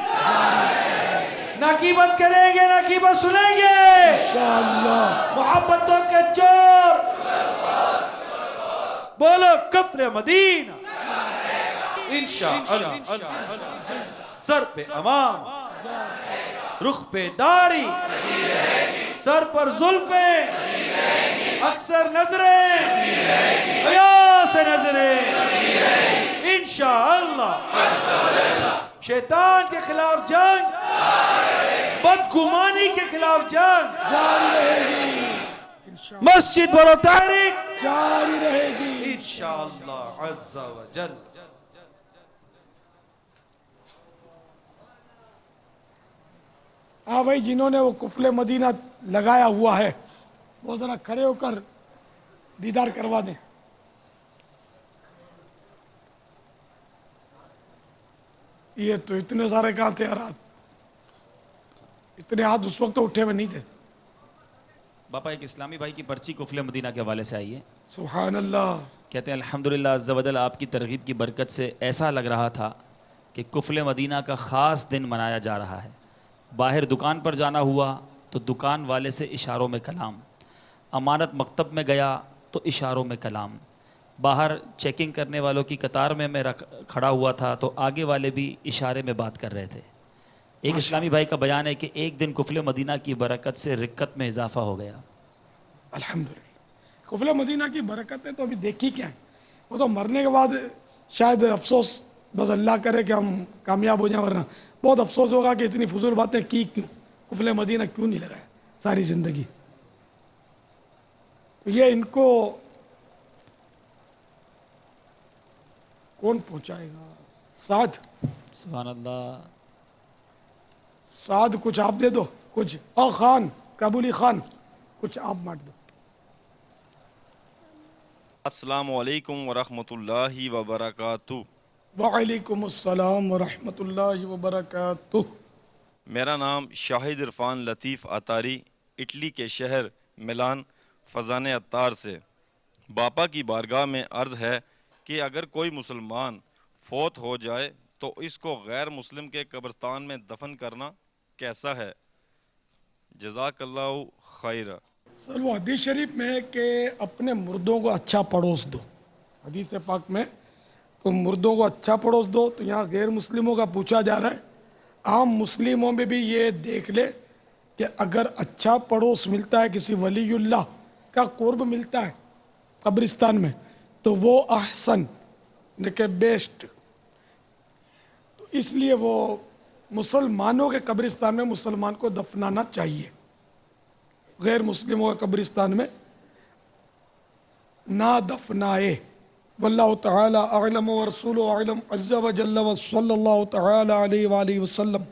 [SPEAKER 4] نہ غیبت کریں گے نہ غیبت سنیں گے
[SPEAKER 2] انشاءاللہ.
[SPEAKER 4] محبتوں کے چور بولو کفر مدینہ انشاءاللہ. سر پہ امام, رخ پہ داری, سر پر زلفیں, اکثر نظریں, حیا سے نظریں انشاءاللہ. شیطان کے خلاف جنگ, بدگمانی کے خلاف جنگ
[SPEAKER 2] جاری رہے گی,
[SPEAKER 4] مسجد برو تحریک
[SPEAKER 2] جاری رہے گی
[SPEAKER 4] انشاءاللہ عز و جل.
[SPEAKER 2] ہاں بھائی, جنہوں نے وہ قفل مدینہ لگایا ہوا ہے وہ ذرا کھڑے ہو کر دیدار کروا دیں. یہ تو اتنے سارے کہاں تھے یار, اتنے ہاتھ اس وقت تو اٹھے ہوئے نہیں تھے.
[SPEAKER 5] باپا ایک اسلامی بھائی کی پرچی قفل مدینہ کے حوالے سے آئی ہے.
[SPEAKER 2] سبحان اللہ.
[SPEAKER 5] کہتے ہیں الحمدللہ عز و جل آپ کی ترغیب کی برکت سے ایسا لگ رہا تھا کہ قفل مدینہ کا خاص دن منایا جا رہا ہے. باہر دکان پر جانا ہوا تو دکان والے سے اشاروں میں کلام, امانت مکتب میں گیا تو اشاروں میں کلام, باہر چیکنگ کرنے والوں کی قطار میں کھڑا ہوا تھا تو آگے والے بھی اشارے میں بات کر رہے تھے. ایک اسلامی بھائی کا بیان ہے کہ ایک دن قفل مدینہ کی برکت سے رقت میں اضافہ ہو گیا.
[SPEAKER 2] الحمدللہ. قفل مدینہ کی برکتیں تو ابھی دیکھی کیا ہیں, وہ تو مرنے کے بعد شاید افسوس, بس اللہ کرے کہ ہم کامیاب ہو جائیں, ورنہ بہت افسوس ہوگا کہ اتنی فضول باتیں کی کیوں, قفل مدینہ کیوں نہیں لگایا ساری زندگی. تو یہ ان کو کون پہنچائے گا؟ سعد.
[SPEAKER 5] سبحان اللہ.
[SPEAKER 2] سعد کچھ آپ دے دو, کچھ, اور خان کابلی خان کچھ آپ بانٹ دو.
[SPEAKER 6] السلام علیکم ورحمۃ اللہ وبرکاتہ.
[SPEAKER 2] وعلیکم السلام ورحمۃ اللہ وبرکاتہ.
[SPEAKER 6] میرا نام شاہد عرفان لطیف عطاری, اٹلی کے شہر ملان فضان عطار سے. باپا کی بارگاہ میں عرض ہے کہ اگر کوئی مسلمان فوت ہو جائے تو اس کو غیر مسلم کے قبرستان میں دفن کرنا کیسا ہے؟ جزاک اللہ خیر.
[SPEAKER 2] سر وہ حدیث شریف میں ہے کہ اپنے مردوں کو اچھا پڑوس دو. حدیث پاک میں تم مردوں کو اچھا پڑوس دو. تو یہاں غیر مسلموں کا پوچھا جا رہا ہے. عام مسلموں میں بھی یہ دیکھ لے کہ اگر اچھا پڑوس ملتا ہے, کسی ولی اللہ کا قرب ملتا ہے قبرستان میں, تو وہ احسن کہ بیسٹ. تو اس لیے وہ مسلمانوں کے قبرستان میں مسلمان کو دفنانا چاہیے, غیر مسلموں کے قبرستان میں نہ دفنائے. واللہ تعالی اعلم ورسولہ اعلم عز و جل وصلی اللہ تعالی علیہ وآلہ وسلم.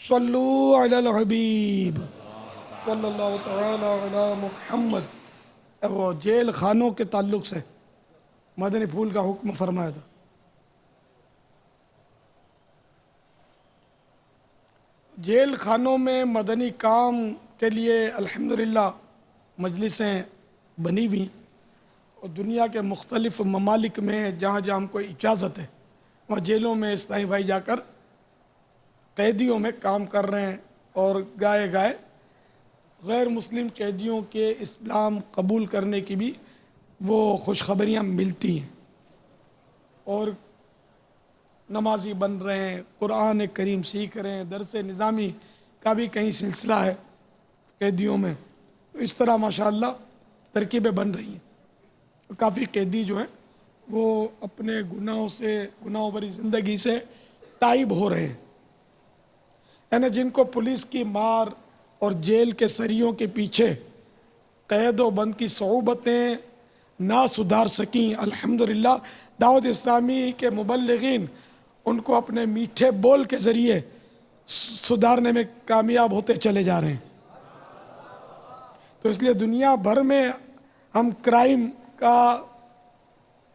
[SPEAKER 2] صلو علی الحبیب صلی اللہ تعالی علی محمد. وہ جیل خانوں کے تعلق سے مدنی پھول کا حکم فرمایا تھا. جیل خانوں میں مدنی کام کے لیے الحمدللہ مجلسیں بنی ہوئی, اور دنیا کے مختلف ممالک میں جہاں جہاں ہم کو اجازت ہے وہاں جیلوں میں اسلامی بھائی جا کر قیدیوں میں کام کر رہے ہیں, اور گائے گائے غیر مسلم قیدیوں کے اسلام قبول کرنے کی بھی وہ خوشخبریاں ملتی ہیں, اور نمازی بن رہے ہیں, قرآن کریم سیکھ رہے ہیں, درس نظامی کا بھی کہیں سلسلہ ہے قیدیوں میں، تو اس طرح ماشاءاللہ ترکیبیں بن رہی ہیں. کافی قیدی جو ہیں وہ اپنے گناہوں بھری زندگی سے تائب ہو رہے ہیں. یعنی جن کو پولیس کی مار اور جیل کے سریوں کے پیچھے قید و بند کی صعوبتیں نہ سدھار سکیں، الحمدللہ دعوت اسلامی کے مبلغین ان کو اپنے میٹھے بول کے ذریعے سدھارنے میں کامیاب ہوتے چلے جا رہے ہیں. تو اس لیے دنیا بھر میں ہم کرائم کا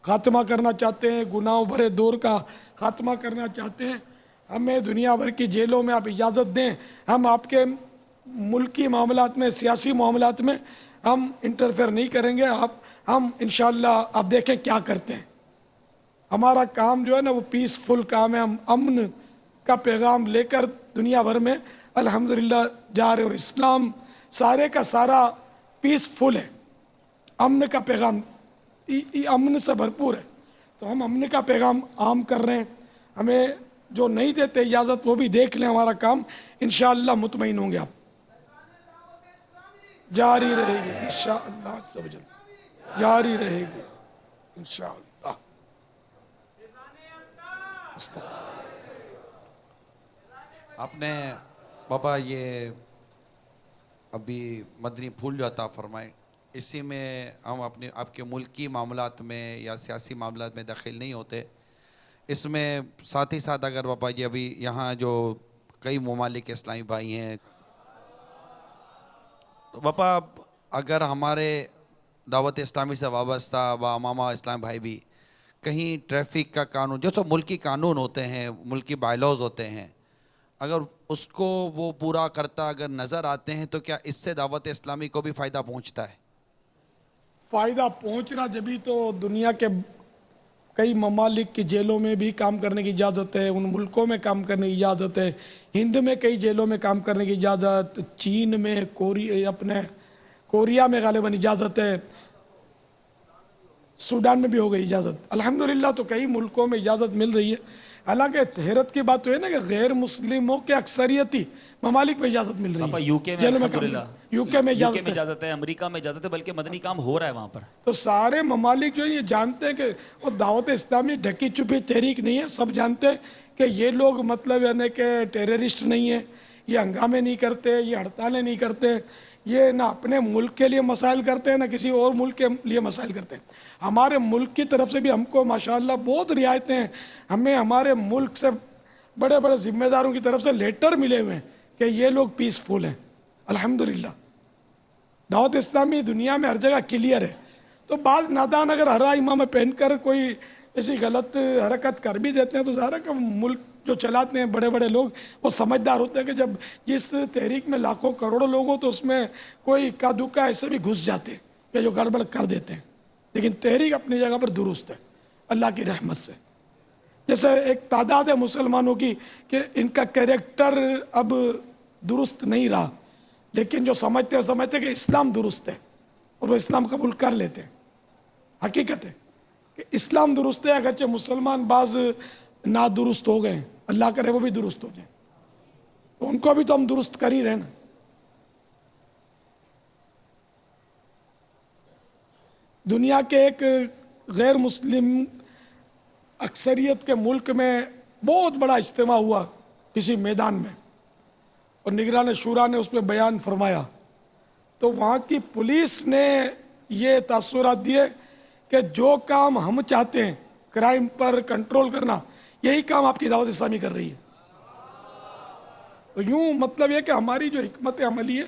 [SPEAKER 2] خاتمہ کرنا چاہتے ہیں، گناہوں بھرے دور کا خاتمہ کرنا چاہتے ہیں. ہمیں دنیا بھر کی جیلوں میں آپ اجازت دیں، ہم آپ کے ملکی معاملات میں، سیاسی معاملات میں ہم انٹرفیئر نہیں کریں گے. ہم انشاءاللہ آپ دیکھیں کیا کرتے ہیں. ہمارا کام جو ہے نا وہ پیسفل کام ہے. ہم امن کا پیغام لے کر دنیا بھر میں الحمدللہ جا رہے ہیں، اور اسلام سارے کا سارا پیسفل ہے، امن کا پیغام امن سے بھرپور ہے. تو ہم امن کا پیغام عام کر رہے ہیں. ہمیں جو نہیں دیتے اجازت وہ بھی دیکھ لیں ہمارا کام، انشاءاللہ مطمئن ہوں گے آپ. جاری رہے گی انشاءاللہ عز و جل، جاری رہے گی انشاءاللہ.
[SPEAKER 4] آپ نے بابا یہ ابھی مدنی پھول جو عطا فرمائے، اسی میں ہم آپ کے ملکی معاملات میں یا سیاسی معاملات میں داخل نہیں ہوتے. اس میں ساتھ ہی ساتھ اگر بابا جی ابھی یہاں جو کئی ممالک اسلامی بھائی ہیں، تو بابا اگر ہمارے دعوت اسلامی سے وابستہ امامہ اسلام بھائی بھی کہیں ٹریفک کا قانون جو ملکی قانون ہوتے ہیں، ملکی بائی لاز ہوتے ہیں، اگر اس کو وہ پورا کرتا اگر نظر آتے ہیں تو کیا اس سے دعوت اسلامی کو بھی فائدہ پہنچتا ہے؟
[SPEAKER 2] فائدہ پہنچنا جبھی تو دنیا کے کئی ممالک کی جیلوں میں بھی کام کرنے کی اجازت ہے، ان ملکوں میں کام کرنے کی اجازت ہے. ہند میں کئی جیلوں میں کام کرنے کی اجازت، چین میں، کوریا میں غالباً اجازت ہے، سوڈان میں بھی ہو گئی اجازت الحمدللہ. تو کئی ملکوں میں اجازت مل رہی ہے. حالانکہ حیرت کی بات تو ہے نا کہ غیر مسلموں کے اکثریتی ممالک میں اجازت مل رہی
[SPEAKER 5] پاپا
[SPEAKER 2] ہے.
[SPEAKER 5] یو کے میں
[SPEAKER 2] جیلوں
[SPEAKER 5] الحمدللہ
[SPEAKER 2] یو کے میں اجازت ہے،
[SPEAKER 5] امریکہ میں اجازت ہے، بلکہ مدنی کام ہو رہا ہے وہاں پر.
[SPEAKER 2] تو سارے ممالک جو ہیں یہ جانتے ہیں کہ وہ دعوت اسلامی ڈھکی چھپی تحریک نہیں ہے. سب جانتے ہیں کہ یہ لوگ مطلب یعنی کہ ٹیررسٹ نہیں ہیں، یہ ہنگامے نہیں کرتے، یہ ہڑتالیں نہیں کرتے، یہ نہ اپنے ملک کے لیے مسائل کرتے ہیں نہ کسی اور ملک کے لیے مسائل کرتے ہیں. ہمارے ملک کی طرف سے بھی ہم کو ماشاءاللہ بہت رعایتیں ہیں. ہمیں ہمارے ملک سے بڑے بڑے ذمہ داروں کی طرف سے لیٹر ملے ہوئے ہیں کہ یہ لوگ پیسفل ہیں الحمدللہ. دعوت اسلامی دنیا میں ہر جگہ کلیئر ہے. تو بعض نادان اگر ہرا امامہ پہن کر کوئی ایسی غلط حرکت کر بھی دیتے ہیں تو ظاہر ہے کہ ملک جو چلاتے ہیں بڑے بڑے لوگ وہ سمجھدار ہوتے ہیں کہ جب جس تحریک میں لاکھوں کروڑوں لوگ ہوں تو اس میں کوئی اکا دکا ایسے بھی گھس جاتے ہیں کہ جو گڑبڑ کر دیتے ہیں. لیکن تحریک اپنی جگہ پر درست ہے اللہ کی رحمت سے. جیسے ایک تعداد ہے مسلمانوں کی کہ ان کا کیریکٹر اب درست نہیں رہا، لیکن جو سمجھتے کہ اسلام درست ہے اور وہ اسلام قبول کر لیتے ہیں. حقیقت ہے کہ اسلام درست ہے، اگرچہ مسلمان بعض نادرست ہو گئے ہیں، اللہ کرے وہ بھی درست ہو جائیں، تو ان کو بھی تو ہم درست کر ہی رہے نا. دنیا کے ایک غیر مسلم اکثریت کے ملک میں بہت بڑا اجتماع ہوا کسی میدان میں، اور نگران شورا نے اس میں بیان فرمایا. تو وہاں کی پولیس نے یہ تاثرات دیے کہ جو کام ہم چاہتے ہیں کرائم پر کنٹرول کرنا، یہی کام آپ کی دعوت اسلامی کر رہی ہے. تو یوں مطلب یہ کہ ہماری جو حکمت عملی ہے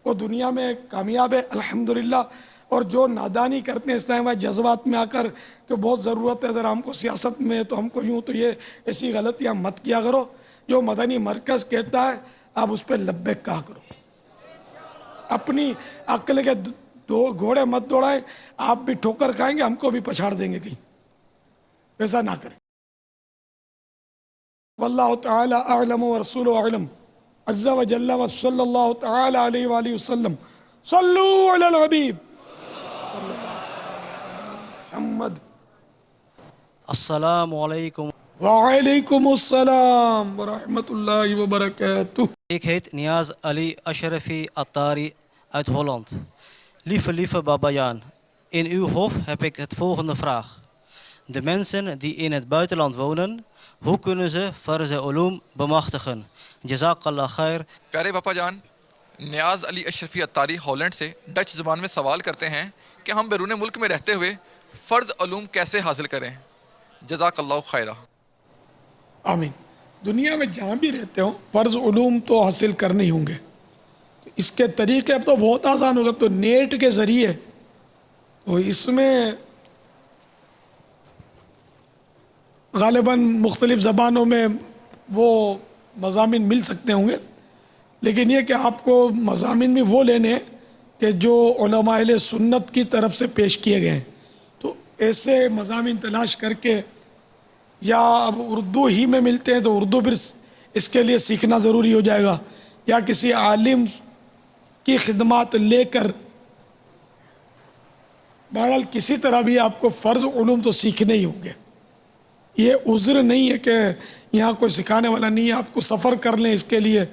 [SPEAKER 2] وہ دنیا میں کامیاب ہے الحمدللہ. اور جو نادانی کرتے ہیں اس طرح جذبات میں آ کر کہ بہت ضرورت ہے ذرا ہم کو سیاست میں تو ہم کو یوں، تو یہ ایسی غلطیاں مت کیا کرو. جو مدنی مرکز کہتا ہے آپ اس پہ لبیک کہا کرو. اپنی عقل کے دو گھوڑے مت دوڑائیں، آپ بھی ٹھوکر کھائیں گے، ہم کو بھی پچھاڑ دیں گے کہیں. ایسا نہ کریں. واللہ تعالی اعلم ورسولہ اعلم عز و جل وصلی اللہ تعالی علیہ وآلہ وسلم. صلو علی الحبیب صلی اللہ علیہ محمد.
[SPEAKER 7] السلام علیکم.
[SPEAKER 2] وعلیکم السلام ورحمۃ اللہ وبرکاتہ.
[SPEAKER 7] Ik heet Niaz Ali Ashrafi Attari uit Holland. Lieve Baba Jan, in uw hof heb ik het volgende vraag. De mensen die in het buitenland wonen, hoe kunnen ze farz ulum bemachtigen? Jazakallah khair.
[SPEAKER 8] پیارے باپا جان، نیاز علی اشرفی اتاری ہالینڈ سے ڈچ زبان میں سوال کرتے ہیں کہ ہم بیرون ملک میں رہتے ہوئے فرض علوم کیسے حاصل کریں؟ جزاک اللہ خیرہ۔
[SPEAKER 2] آمین۔ دنیا میں جہاں بھی رہتے ہوں فرض علوم تو حاصل کرنے ہی ہوں گے۔ اس کے طریقے اب تو بہت آسان ہو گئے، تو نیٹ کے ذریعے تو اس میں غالباً مختلف زبانوں میں وہ مضامین مل سکتے ہوں گے، لیکن یہ کہ آپ کو مضامین بھی وہ لینے ہیں کہ جو علماء اہل سنت کی طرف سے پیش کیے گئے ہیں، تو ایسے مضامین تلاش کر کے، یا اب اردو ہی میں ملتے ہیں تو اردو پھر اس کے لیے سیکھنا ضروری ہو جائے گا، یا کسی عالم کی خدمات لے کر، بہرحال کسی طرح بھی آپ کو فرض علوم تو سیکھنے ہی ہوں گے۔ یہ عذر نہیں ہے کہ یہاں کوئی سکھانے والا نہیں ہے، آپ کو سفر کر لیں اس کے لیے،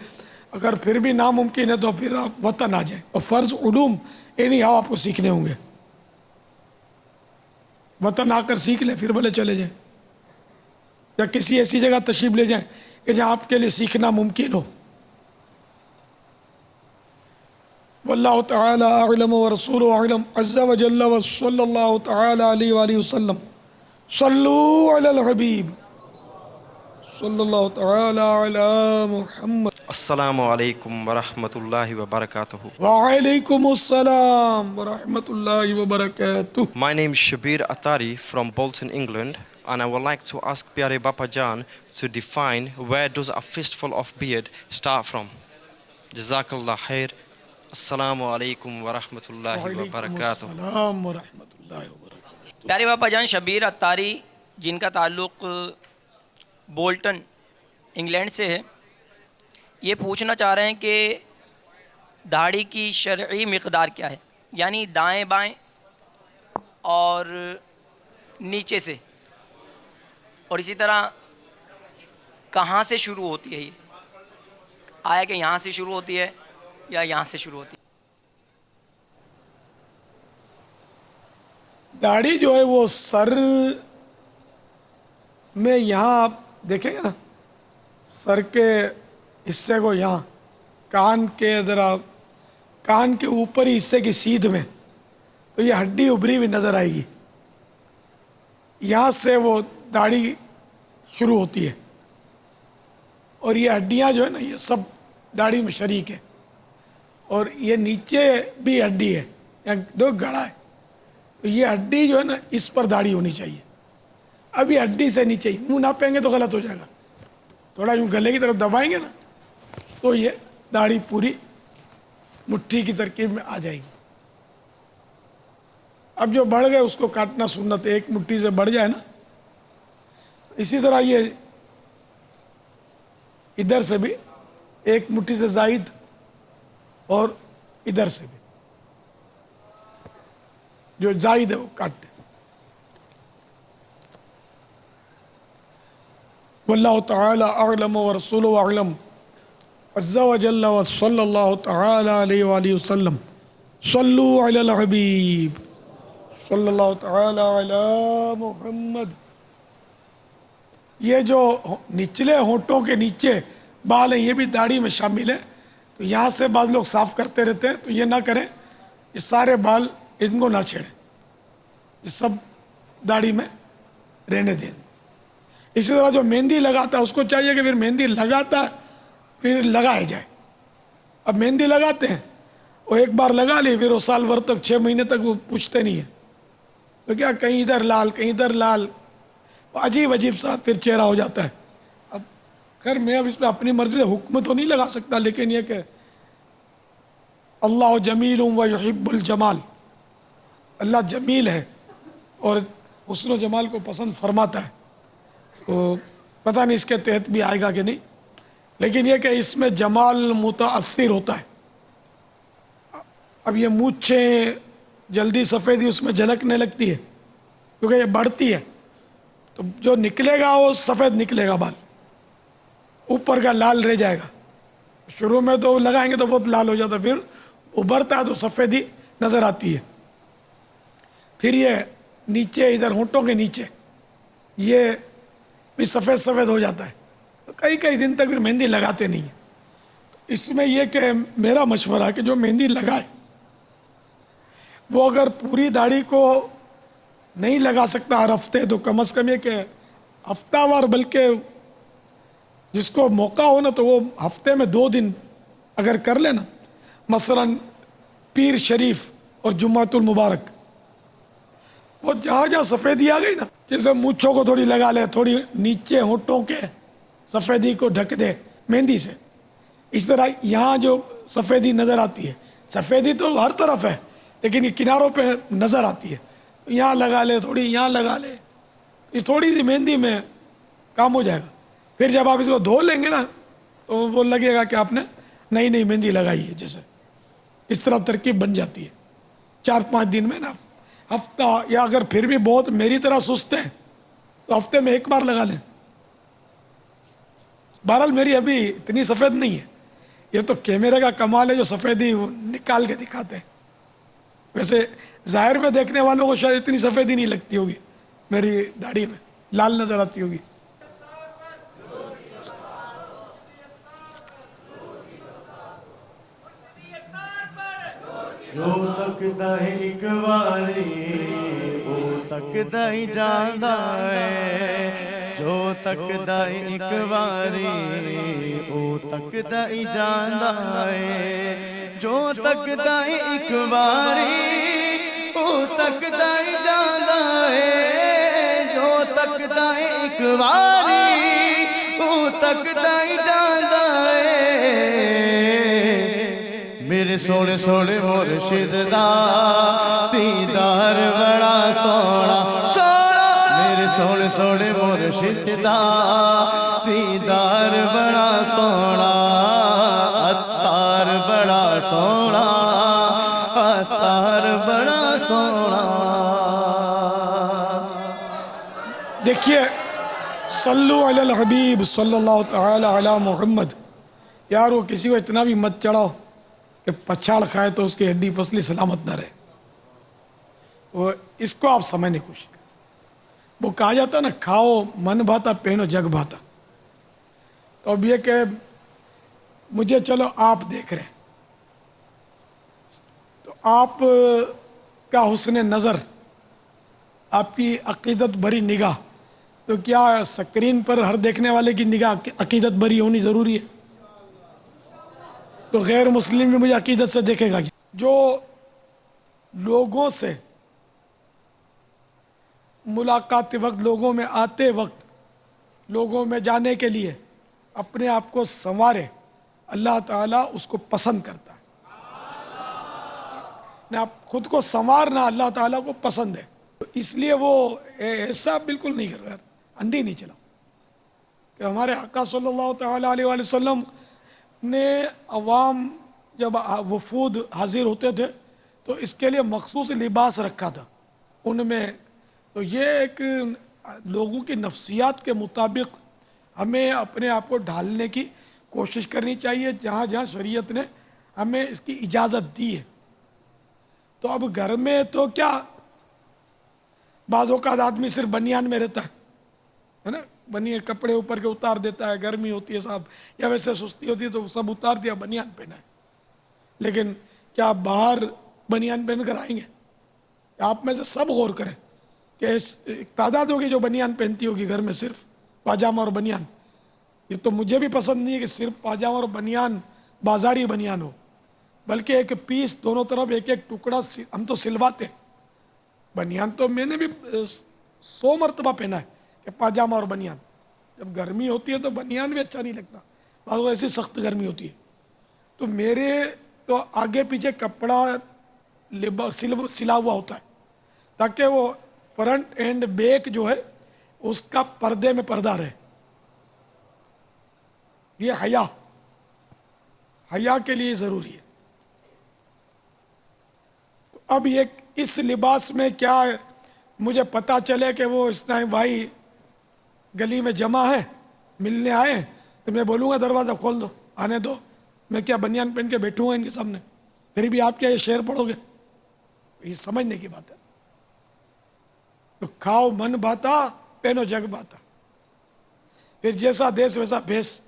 [SPEAKER 2] اگر پھر بھی ناممکن ہے تو پھر آپ وطن آ جائیں، اور فرض علوم اینی ہاؤ آپ کو سیکھنے ہوں گے۔ وطن آ کر سیکھ لیں، پھر بھلے چلے جائیں، یا کسی ایسی جگہ تشریف لے جائیں کہ جہاں آپ کے لیے سیکھنا ممکن ہو۔ واللہ تعالی اعلم ورسولہ اعلم عز وجل وصلی اللہ تعالی علیہ وآلہ وسلم۔ صلو علی الحبیب صلی اللہ تعالی علی محمد۔
[SPEAKER 9] السلام علیکم ورحمۃ اللہ وبرکاتہ.
[SPEAKER 2] وعلیکم السلام ورحمۃ اللہ وبرکاتہ۔
[SPEAKER 9] My name is Shabir Attari from Bolton, England, and I would like to ask Pyare Bapa Jan to define where does a fistful of beard start from. Jazakallah khair. Assalamu alaikum wa rahmatullahi wa
[SPEAKER 2] وعلیکم
[SPEAKER 9] barakatuh.
[SPEAKER 2] السلام ورحمۃ اللہ وبرکاتہ۔
[SPEAKER 10] پیارے باپا جان شبیر اتاری جن کا تعلق بولٹن انگلینڈ سے ہے، یہ پوچھنا چاہ رہے ہیں کہ داڑھی کی شرعی مقدار کیا ہے، یعنی دائیں بائیں اور نیچے سے، اور اسی طرح کہاں سے شروع ہوتی ہے؟ یہ آیا کہ یہاں سے شروع ہوتی ہے یا یہاں سے شروع ہوتی ہے؟
[SPEAKER 2] داڑھی جو ہے وہ سر میں، یہاں آپ دیکھیں گے نا سر کے حصے کو، یہاں کان کے ذرا کان کے اوپری حصے کی سیدھ میں، تو یہ ہڈی ابھری ہوئی نظر آئے گی، یہاں سے وہ داڑھی شروع ہوتی ہے، اور یہ ہڈیاں جو ہے نا یہ سب داڑھی میں شریک ہے، اور یہ نیچے بھی ہڈی ہے، یہاں دو گڑھا ہے، تو یہ ہڈی جو ہے نا اس پر داڑھی ہونی چاہیے۔ اب یہ ہڈی سے نیچے ہی، منہ ناپیں گے تو غلط ہو جائے گا، تھوڑا یوں گلے کی طرف دبائیں گے نا تو یہ داڑھی پوری مٹھی کی ترکیب میں آ جائے گی۔ اب جو بڑھ گئے اس کو کاٹنا سنت ہے، ایک مٹھی سے بڑھ جائے نا، اسی طرح یہ ادھر سے بھی ایک مٹھی سے زائد اور ادھر سے بھی جو زائد ہے وہ کاٹتے۔ واللہ تعالی اعلم ورسولہ اعلم عز وجل وصلی اللہ تعالی علیہ وآلہ وسلم۔ صلو علی الحبیب صلی اللہ تعالی علی محمد۔ یہ جو نچلے ہونٹوں کے نیچے بال ہیں یہ بھی داڑھی میں شامل ہیں، تو یہاں سے بعض لوگ صاف کرتے رہتے ہیں، تو یہ نہ کریں، یہ سارے بال ان کو نہ چھیڑیں، یہ سب داڑھی میں رہنے دیں۔ اسی طرح جو مہندی لگاتا ہے اس کو چاہیے کہ پھر مہندی لگاتا ہے پھر لگائے جائے۔ اب مہندی لگاتے ہیں، وہ ایک بار لگا لی، پھر وہ سال بھر تک 6 مہینے تک وہ پوچھتے نہیں ہیں، تو کیا کہیں ادھر لال کہیں ادھر لال، عجیب عجیب سا پھر چہرہ ہو جاتا ہے۔ اب خیر میں اب اس پہ اپنی مرضی سے حکم تو نہیں لگا سکتا، لیکن یہ کہ اللہ جمیل و یحب الجمال، اللہ جمیل ہے اور حسن و جمال کو پسند فرماتا ہے، تو پتہ نہیں اس کے تحت بھی آئے گا کہ نہیں، لیکن یہ کہ اس میں جمال متاثر ہوتا ہے۔ اب یہ مونچھیں جلدی سفیدی اس میں جھلکنے لگتی ہے کیونکہ یہ بڑھتی ہے، تو جو نکلے گا وہ سفید نکلے گا، بال اوپر کا لال رہ جائے گا، شروع میں تو لگائیں گے تو بہت لال ہو جاتا ہے، پھر ابھرتا ہے تو سفیدی نظر آتی ہے. پھر یہ نیچے ادھر ہونٹوں کے نیچے یہ بھی سفید سفید ہو جاتا ہے. تو کئی کئی دن تک پھر مہندی لگاتے نہیں ہیں. اس میں یہ کہ میرا مشورہ ہے کہ جو مہندی لگائے وہ اگر پوری داڑھی کو نہیں لگا سکتا ہر ہفتے تو کم از کم یہ کہ ہفتہ وار، بلکہ جس کو موقع ہو نا تو وہ ہفتے میں 2 دن اگر کر لے نا، مثلا پیر شریف اور جمعۃ المبارک، وہ جہاں جہاں سفیدی آ گئی نا، جیسے مونچھوں کو تھوڑی لگا لے، تھوڑی نیچے ہونٹوں کے سفیدی کو ڈھک دے مہندی سے، اس طرح یہاں جو سفیدی نظر آتی ہے، سفیدی تو ہر طرف ہے لیکن یہ کناروں پہ نظر آتی ہے، تو یہاں لگا لے، تھوڑی یہاں لگا لے، یہ تھوڑی سی مہندی میں کام ہو جائے گا. پھر جب آپ اس کو دھو لیں گے نا تو وہ لگے گا کہ آپ نے نئی نئی مہندی لگائی ہے. جیسے اس طرح ترکیب بن جاتی ہے 4-5 دن میں نا، ہفتہ، یا اگر پھر بھی بہت میری طرح سست ہیں تو ہفتے میں 1 بار لگا لیں. بہرحال میری ابھی اتنی سفید نہیں ہے، یہ تو کیمرے کا کمال ہے جو سفیدی وہ نکال کے دکھاتے ہیں. ویسے ظاہر میں دیکھنے والوں کو شاید اتنی سفیدی نہیں لگتی ہوگی، میری داڑھی میں لال نظر آتی ہوگی.
[SPEAKER 3] جو تکدا ایک واری او تکدا ہی جاندا ہے، جو تکدا ایک واری او تکدا ہی جاندا ہے، جو تکدا ایک واری او تکدا ہی جاندا ہے، جو تکدا ایک واری او تکدا ہی جاندا ہے. میرے سونے سونے مرشد دا دیدار بڑا سونا سونا، میرے سونے سونے مرشد دا دیدار بڑا سونا، عطار بڑا سونا، عطار بڑا سونا.
[SPEAKER 2] دیکھیے، صلو علی الحبیب صلی اللہ تعالی علی محمد. یار وہ کسی کو اتنا بھی مت چڑھاؤ کہ پچھاڑ کھائے تو اس کی ہڈی پسلی سلامت نہ رہے. وہ اس کو آپ سمجھنے کی کوشش کریں. وہ کہا جاتا نا، کھاؤ من بھاتا پہنو جگ بھاتا. تو اب یہ کہ مجھے چلو آپ دیکھ رہے ہیں تو آپ کا حسن نظر، آپ کی عقیدت بھری نگاہ، تو کیا سکرین پر ہر دیکھنے والے کی نگاہ عقیدت بھری ہونی ضروری ہے؟ تو غیر مسلم بھی مجھے عقیدت سے دیکھے گا. جو لوگوں سے ملاقات وقت، لوگوں میں آتے وقت، لوگوں میں جانے کے لیے اپنے آپ کو سنوارے، اللہ تعالیٰ اس کو پسند کرتا ہے. نہ آپ خود کو سنوارنا اللہ تعالیٰ کو پسند ہے. تو اس لیے وہ ایسا بالکل نہیں کر رہا، اندھی نہیں چلا کہ ہمارے آقا صلی اللہ تعالیٰ علیہ وآلہ وسلم نے عوام جب وفود حاضر ہوتے تھے تو اس کے لیے مخصوص لباس رکھا تھا ان میں. تو یہ ایک لوگوں کی نفسیات کے مطابق ہمیں اپنے آپ کو ڈھالنے کی کوشش کرنی چاہیے جہاں جہاں شریعت نے ہمیں اس کی اجازت دی ہے. تو اب گھر میں تو کیا بعض اوقات آدمی صرف بنیان میں رہتا ہے نا، بنیان کپڑے اوپر کے اتار دیتا ہے، گرمی ہوتی ہے صاحب یا ویسے سستی ہوتی ہے تو سب اتار دیا، بنیان پہنا ہے. لیکن کیا آپ باہر بنیان پہن کر آئیں گے؟ آپ میں سے سب غور کریں کہ ایک تعداد ہوگی جو بنیان پہنتی ہوگی گھر میں، صرف پاجامہ اور بنیان. یہ تو مجھے بھی پسند نہیں ہے کہ صرف پاجامہ اور بنیان بازاری بنیان ہو، بلکہ ایک پیس دونوں طرف ایک ایک ٹکڑا ہم تو سلواتے. بنیان تو میں نے بھی 100 مرتبہ پہنا ہے کہ پاجامہ اور بنیان. جب گرمی ہوتی ہے تو بنیان بھی اچھا نہیں لگتا، بعض ایسی سخت گرمی ہوتی ہے. تو میرے تو آگے پیچھے کپڑا سلا ہوا ہوتا ہے تاکہ وہ فرنٹ اینڈ بیک جو ہے اس کا پردے میں پردہ رہے. یہ حیا کے لیے ضروری ہے. تو اب یہ اس لباس میں کیا مجھے پتہ چلے کہ وہ اس ٹائم بھائی گلی میں جمع ہے، ملنے آئے ہیں، تو میں بولوں گا دروازہ کھول دو، آنے دو، میں کیا بنیان پہن کے بیٹھوں گا ان کے سامنے؟ پھر بھی آپ کیا یہ شعر پڑھو گے؟ یہ سمجھنے کی بات ہے. تو کھاؤ من بھاتا پہنو جگ بھاتا. پھر جیسا دیس ویسا بھیس،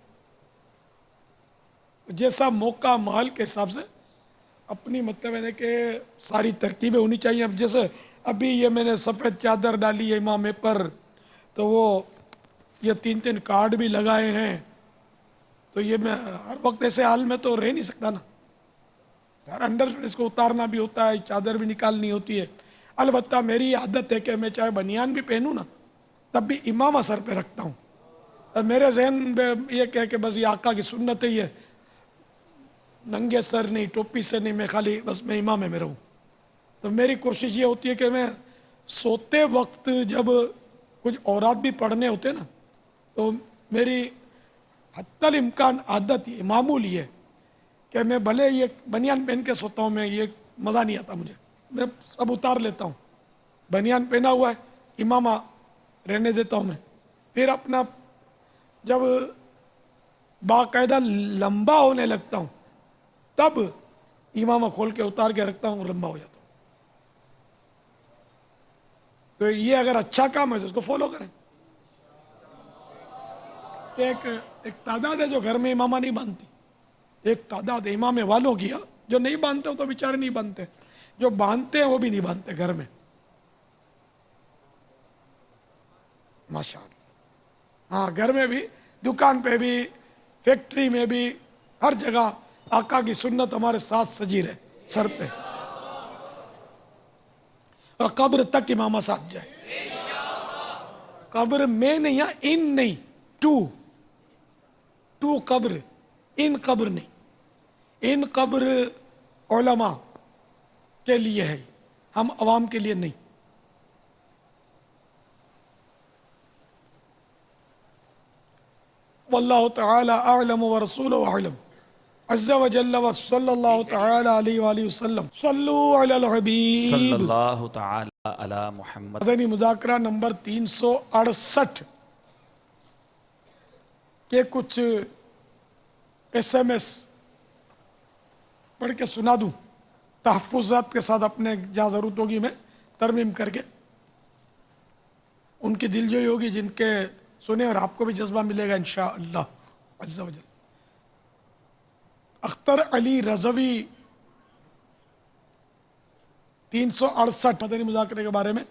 [SPEAKER 2] جیسا موقع محل کے حساب سے اپنی مطلب ہے کہ ساری ترکیبیں ہونی چاہیے. اب جیسے ابھی یہ میں نے سفید چادر ڈالی ہے امامے پر، تو وہ یہ 3 کارڈ بھی لگائے ہیں، تو یہ میں ہر وقت ایسے حال میں تو رہ نہیں سکتا نا. ہر انڈر اس کو اتارنا بھی ہوتا ہے، چادر بھی نکالنی ہوتی ہے. البتہ میری عادت ہے کہ میں چاہے بنیان بھی پہنوں نا تب بھی امامہ سر پہ رکھتا ہوں. اور میرے ذہن میں یہ کہے کہ بس یہ آقا کی سنت ہے، یہ ننگے سر نہیں، ٹوپی سے نہیں، میں خالی بس میں امامے میں رہوں. تو میری کوشش یہ ہوتی ہے کہ میں سوتے وقت جب کچھ اورات بھی پڑھنے ہوتے نا تو میری حتی الامکان عادت یہ معمول یہ ہے کہ میں بھلے یہ بنیان پہن کے سوتا ہوں، میں یہ مزہ نہیں آتا مجھے، میں سب اتار لیتا ہوں. بنیان پہنا ہوا ہے، امامہ رہنے دیتا ہوں میں. پھر اپنا جب باقاعدہ لمبا ہونے لگتا ہوں تب امامہ کھول کے اتار کے رکھتا ہوں، لمبا ہو جاتا ہوں. تو یہ اگر اچھا کام ہے تو اس کو فالو کریں. کہ ایک تعداد ہے جو گھر میں امامہ نہیں باندھتی، ایک تعداد ہے امامے والوں کی، جو نہیں باندھتے وہ تو بیچارے نہیں باندھتے، جو باندھتے ہیں وہ بھی نہیں باندھتے گھر میں. ماشاءاللہ. ہاں گھر میں بھی، دکان پہ بھی، فیکٹری میں بھی، ہر جگہ آقا کی سنت ہمارے ساتھ سجی رہے سر پہ، اور قبر تک امامہ ساتھ جائے. قبر میں نہیں، ان نہیں، ٹو قبر، ان قبر نہیں. ان قبر علماء کے لیے ہے، ہم عوام کے لیے نہیں. واللہ تعالی اعلم ورسولہ اعلم عز وجل وصلی اللہ تعالی علیہ وآلہ وسلم. صلو علی
[SPEAKER 5] صلی
[SPEAKER 2] الحبیب.
[SPEAKER 5] اللہ تعالی علی محمد.
[SPEAKER 2] مدنی مذاکرہ نمبر 368 کے کچھ SMS پڑھ کے سنا دوں، تحفظات کے ساتھ، اپنے جہاں ضرورت ہوگی میں ترمیم کر کے. ان کی دلجوئی ہوگی جن کے سنیں، اور آپ کو بھی جذبہ ملے گا انشاءاللہ عز و جل. اختر علی رضوی 368 مدنی مذاکرے کے بارے میں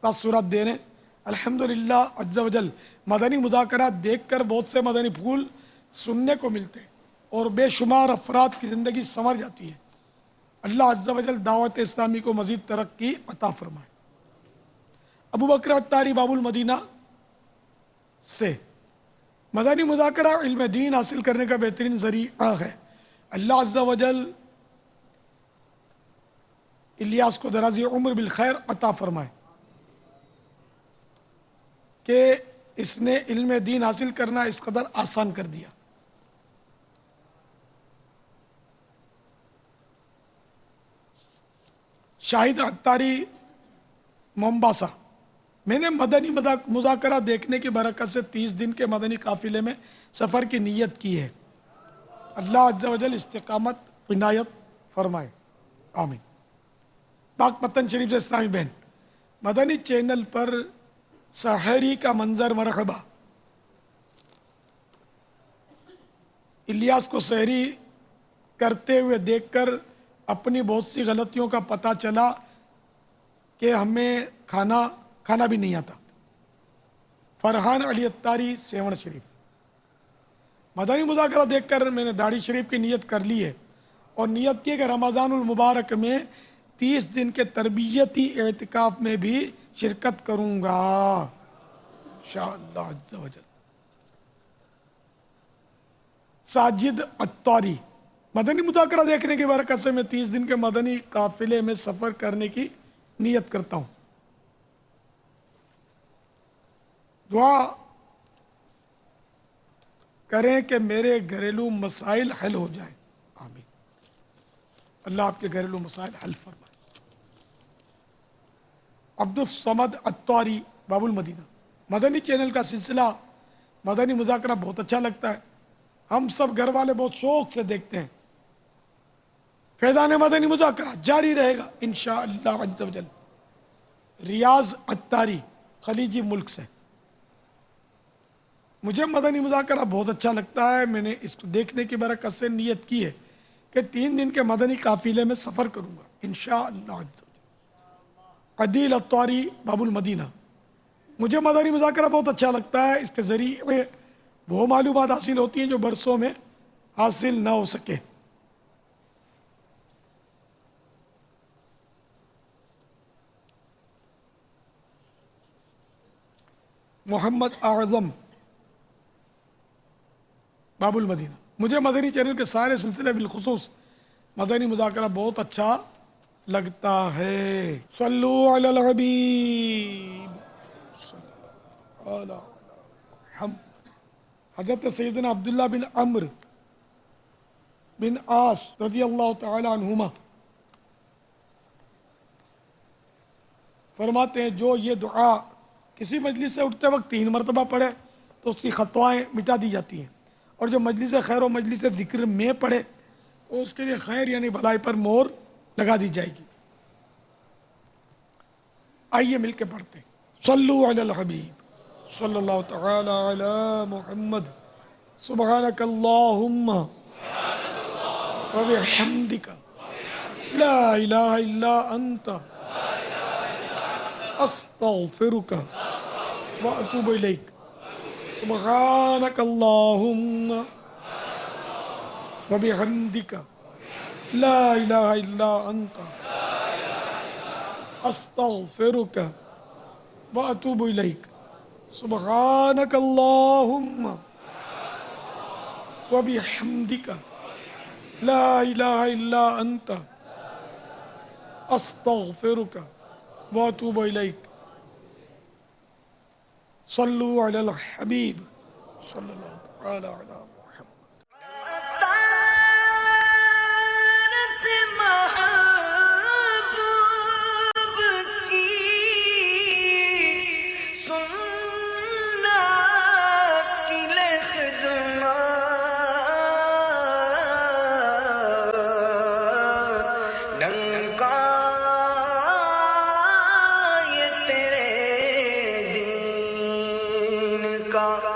[SPEAKER 2] تاثرات دے رہے ہیں. الحمدللہ عز و جل مدنی مذاکرات دیکھ کر بہت سے مدنی پھول سننے کو ملتے ہیں اور بے شمار افراد کی زندگی سنور جاتی ہے. اللہ عز و جل دعوت اسلامی کو مزید ترقی عطا فرمائے. ابو بکر عطاری باب المدینہ سے مدنی مذاکرہ علم دین حاصل کرنے کا بہترین ذریعہ ہے. اللہ عز و جل الیاس کو درازی عمر بالخیر عطا فرمائے کہ اس نے علم دین حاصل کرنا اس قدر آسان کر دیا. شاہد عطاری مومباسا، میں نے مدنی مذاکرہ دیکھنے کی برکت سے 30 دن کے مدنی قافلے میں سفر کی نیت کی ہے. اللہ عز و جل استقامت عنایت فرمائے، آمین. پاک پتن شریف سے اسلامی بہن، مدنی چینل پر سحری کا منظر مرحبا. الیاس کو سحری کرتے ہوئے دیکھ کر اپنی بہت سی غلطیوں کا پتہ چلا کہ ہمیں کھانا بھی نہیں آتا. فرحان علی عطاری سیون شریف، مدنی مذاکرہ دیکھ کر میں نے داڑھی شریف کی نیت کر لی ہے اور نیت کی کہ رمضان المبارک میں 30 دن کے تربیتی اعتکاف میں بھی شرکت کروں گا انشاءاللہ عز و جل. ساجد عطاری، مدنی مذاکرہ دیکھنے کی برکت سے میں 30 دن کے مدنی قافلے میں سفر کرنے کی نیت کرتا ہوں. دعا کریں کہ میرے گھریلو مسائل حل ہو جائیں، آمین. اللہ آپ کے گھریلو مسائل حل فرمائے. عبد الصمد عطاری باب المدینہ، مدنی چینل کا سلسلہ مدنی مذاکرہ بہت اچھا لگتا ہے. ہم سب گھر والے بہت شوق سے دیکھتے ہیں. فیضان مدنی مذاکرہ جاری رہے گا انشاءاللہ عز و جل. ریاض عطاری خلیجی ملک سے. مجھے مدنی مذاکرہ بہت اچھا لگتا ہے. میں نے اس کو دیکھنے کی برکت سے نیت کی ہے کہ 3 دن کے مدنی قافلے میں سفر کروں گا انشاءاللہ عز و جل. عدیل عطاری باب المدینہ. مجھے مدنی مذاکرہ بہت اچھا لگتا ہے. اس کے ذریعے وہ معلومات حاصل ہوتی ہیں جو برسوں میں حاصل نہ ہو سکے. محمد اعظم باب المدینہ. مجھے مدنی چینل کے سارے سلسلے بالخصوص مدنی مذاکرہ بہت اچھا لگتا ہے. صلو علی الحبیب صلی اللہ علی محمد. حضرت سیدنا عبداللہ بن عمرو بن عاص رضی اللہ تعالی عنہما فرماتے ہیں جو یہ دعا کسی مجلس سے اٹھتے وقت 3 مرتبہ پڑھے تو اس کی خطوائیں مٹا دی جاتی ہیں، اور جو مجلس خیر و مجلس ذکر میں پڑھے تو اس کے لیے خیر یعنی بھلائی پر مہر لگا دی جائے گی. آئیے مل کے پڑھتے ہیں. صلو علی الحبیب صلی اللہ تعالی علی محمد. سبحانک اللہم وبحمدک لا الہ الا انت استغفرک واتوب الیک. سبحانک اللہم وبحمدک لا الہ الا انت استغفرک واتوب الیک. سبحانک اللہم وبحمدک لا الہ الا انت استغفرک واتوب الیک. صلو علی الحبیب صلی اللہ تعالی علی محمد.
[SPEAKER 11] کا